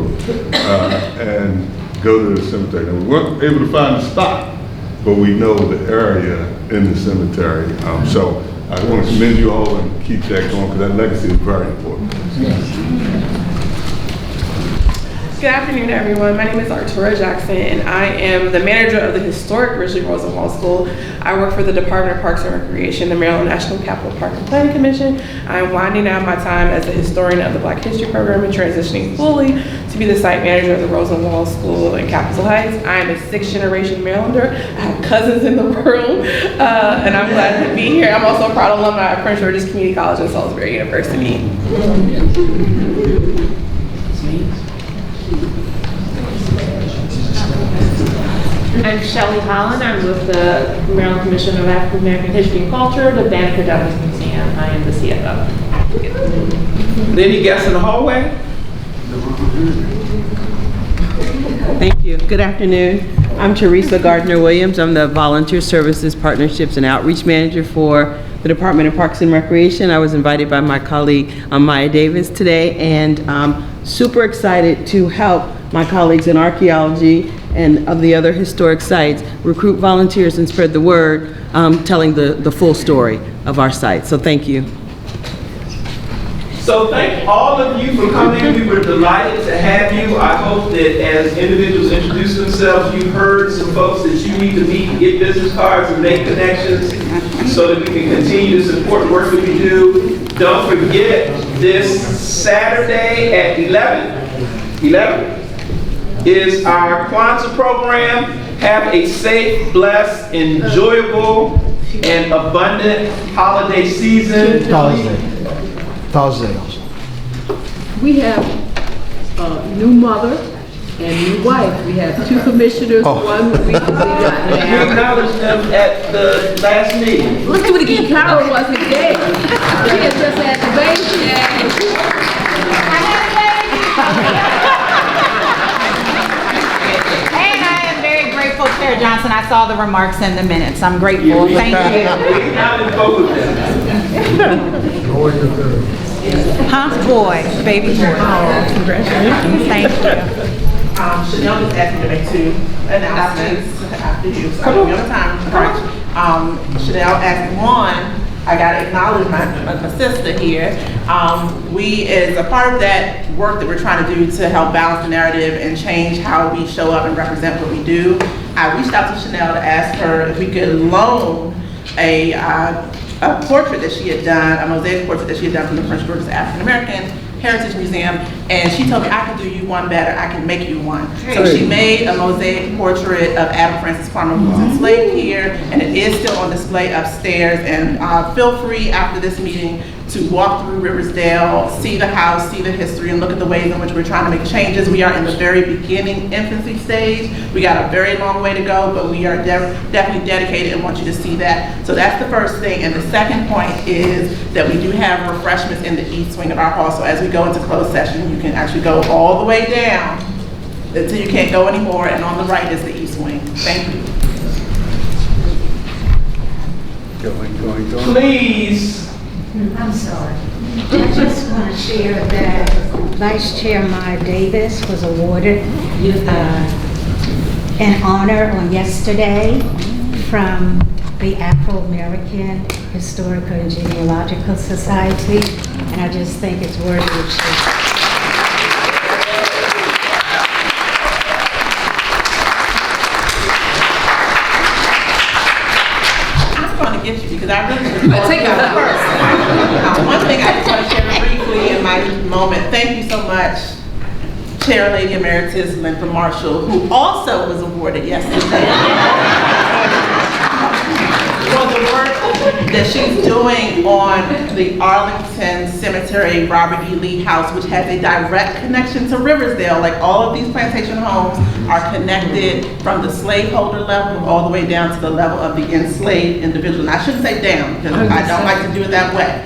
and go to the cemetery. Now, we weren't able to find the spot, but we know the area in the cemetery. So I want to commend you all and keep that going, because that legacy is very important. Good afternoon, everyone. My name is Artura Jackson, and I am the manager of the historic Riversdale Rosenwald School. I work for the Department of Parks and Recreation, the Maryland National Capital Park and Planning Commission. I'm winding down my time as a historian of the Black History Program and transitioning fully to be the site manager of the Rosenwald School in Capitol Heights. I am a 6th-generation Marylander. I have cousins in the room, and I'm glad to be here. I'm also a proud alumni of Prince George's Community College and Salisbury University. I'm Shelley Holland. I'm with the Maryland Commission of African American History and Culture, the Banneker-Douglass Museum. I am the CFO. Any guests in the hallway? Thank you. Good afternoon. I'm Teresa Gardner-Williams. I'm the Volunteer Services Partnerships and Outreach Manager for the Department of Parks and Recreation. I was invited by my colleague Maya Davis today, and super excited to help my colleagues in archaeology and of the other historic sites recruit volunteers and spread the word, telling the full story of our site. So thank you. So thank all of you for coming. We were delighted to have you. I hope that as individuals introduce themselves, you heard some folks that you need to meet and get business cards and make connections so that we can continue this important work that we do. Don't forget, this Saturday at 11 is our Kwanzaa program. Have a safe, blessed, enjoyable, and abundant holiday season. Thursday also. We have a new mother and new wife. We have two commissioners, one recently got married. You acknowledged them at the last meeting. Look at it, Carol wasn't there. She had just had the baby. And I am very grateful, Chair Johnson. I saw the remarks in the minutes. I'm grateful. Thank you. Huh? Boy, baby boy. Oh, congratulations. Thank you. Chanel just asked me to make two announcements after you, so I'll be on time crunch. Chanel asked one, I gotta acknowledge my sister here. We, as a part of that work that we're trying to do to help balance the narrative and change how we show up and represent what we do, I reached out to Chanel to ask her if we could loan a portrait that she had done, a mosaic portrait that she had done from the Prince George's African American Heritage Museum, and she told me I can do you one better, I can make you one. So she made a mosaic portrait of Adam Francis Farmer, who was enslaved here, and it is still on display upstairs. And feel free after this meeting to walk through Riversdale, see the house, see the history, and look at the ways in which we're trying to make changes. We are in the very beginning infancy stage. We got a very long way to go, but we are definitely dedicated and want you to see that. So that's the first thing. And the second point is that we do have refreshments in the east wing of our hall. So as we go into closed session, you can actually go all the way down until you can't go anymore, and on the right is the east wing. Thank you. Going. Please. I'm sorry. I just want to share that Vice Chair Maya Davis was awarded an honor on yesterday from the Afro-American Historical and Genealogical Society, and I just think it's worthy of sharing. Because I really just take that first. One thing I just want to share briefly in my moment. Thank you so much, Chair Lady Emeritus Linda Marshall, who also was awarded yesterday for the work that she's doing on the Arlington Cemetery Robert E. Lee House, which has a direct connection to Riversdale. Like, all of these plantation homes are connected from the slaveholder level all the way down to the level of the enslaved individual. And I shouldn't say down, because I don't like to do it that way.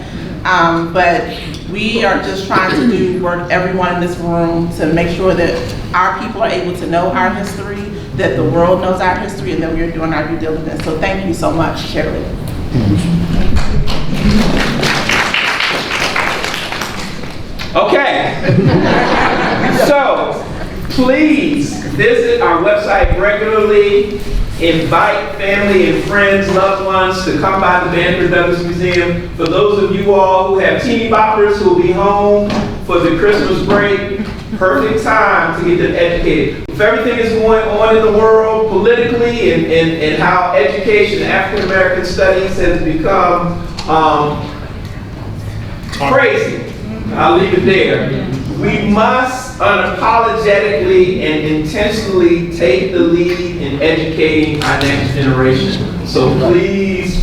But we are just trying to do work, everyone in this room, to make sure that our people are able to know our history, that the world knows our history, and that we are doing our due diligence. So thank you so much, Shirley. Okay. So, please visit our website regularly. Invite family and friends, loved ones to come by the Banneker-Douglass Museum. For those of you all who have teeny boppers who will be home for the Christmas break, perfect time to get them educated. With everything that's going on in the world politically and how education, African American studies has become crazy, I'll leave it there. We must unapologetically and intentionally take the lead in educating our next generation. So please,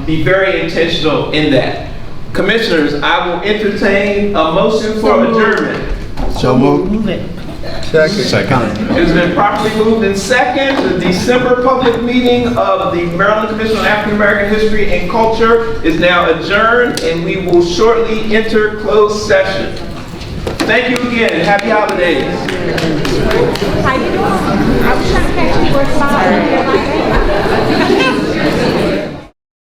be very intentional in that. Commissioners, I will entertain a motion for adjournment. So moved. Second. It has been properly moved in second. The December public meeting of the Maryland Commission on African American History and Culture is now adjourned, and we will shortly enter closed session. Thank you again, and happy holidays.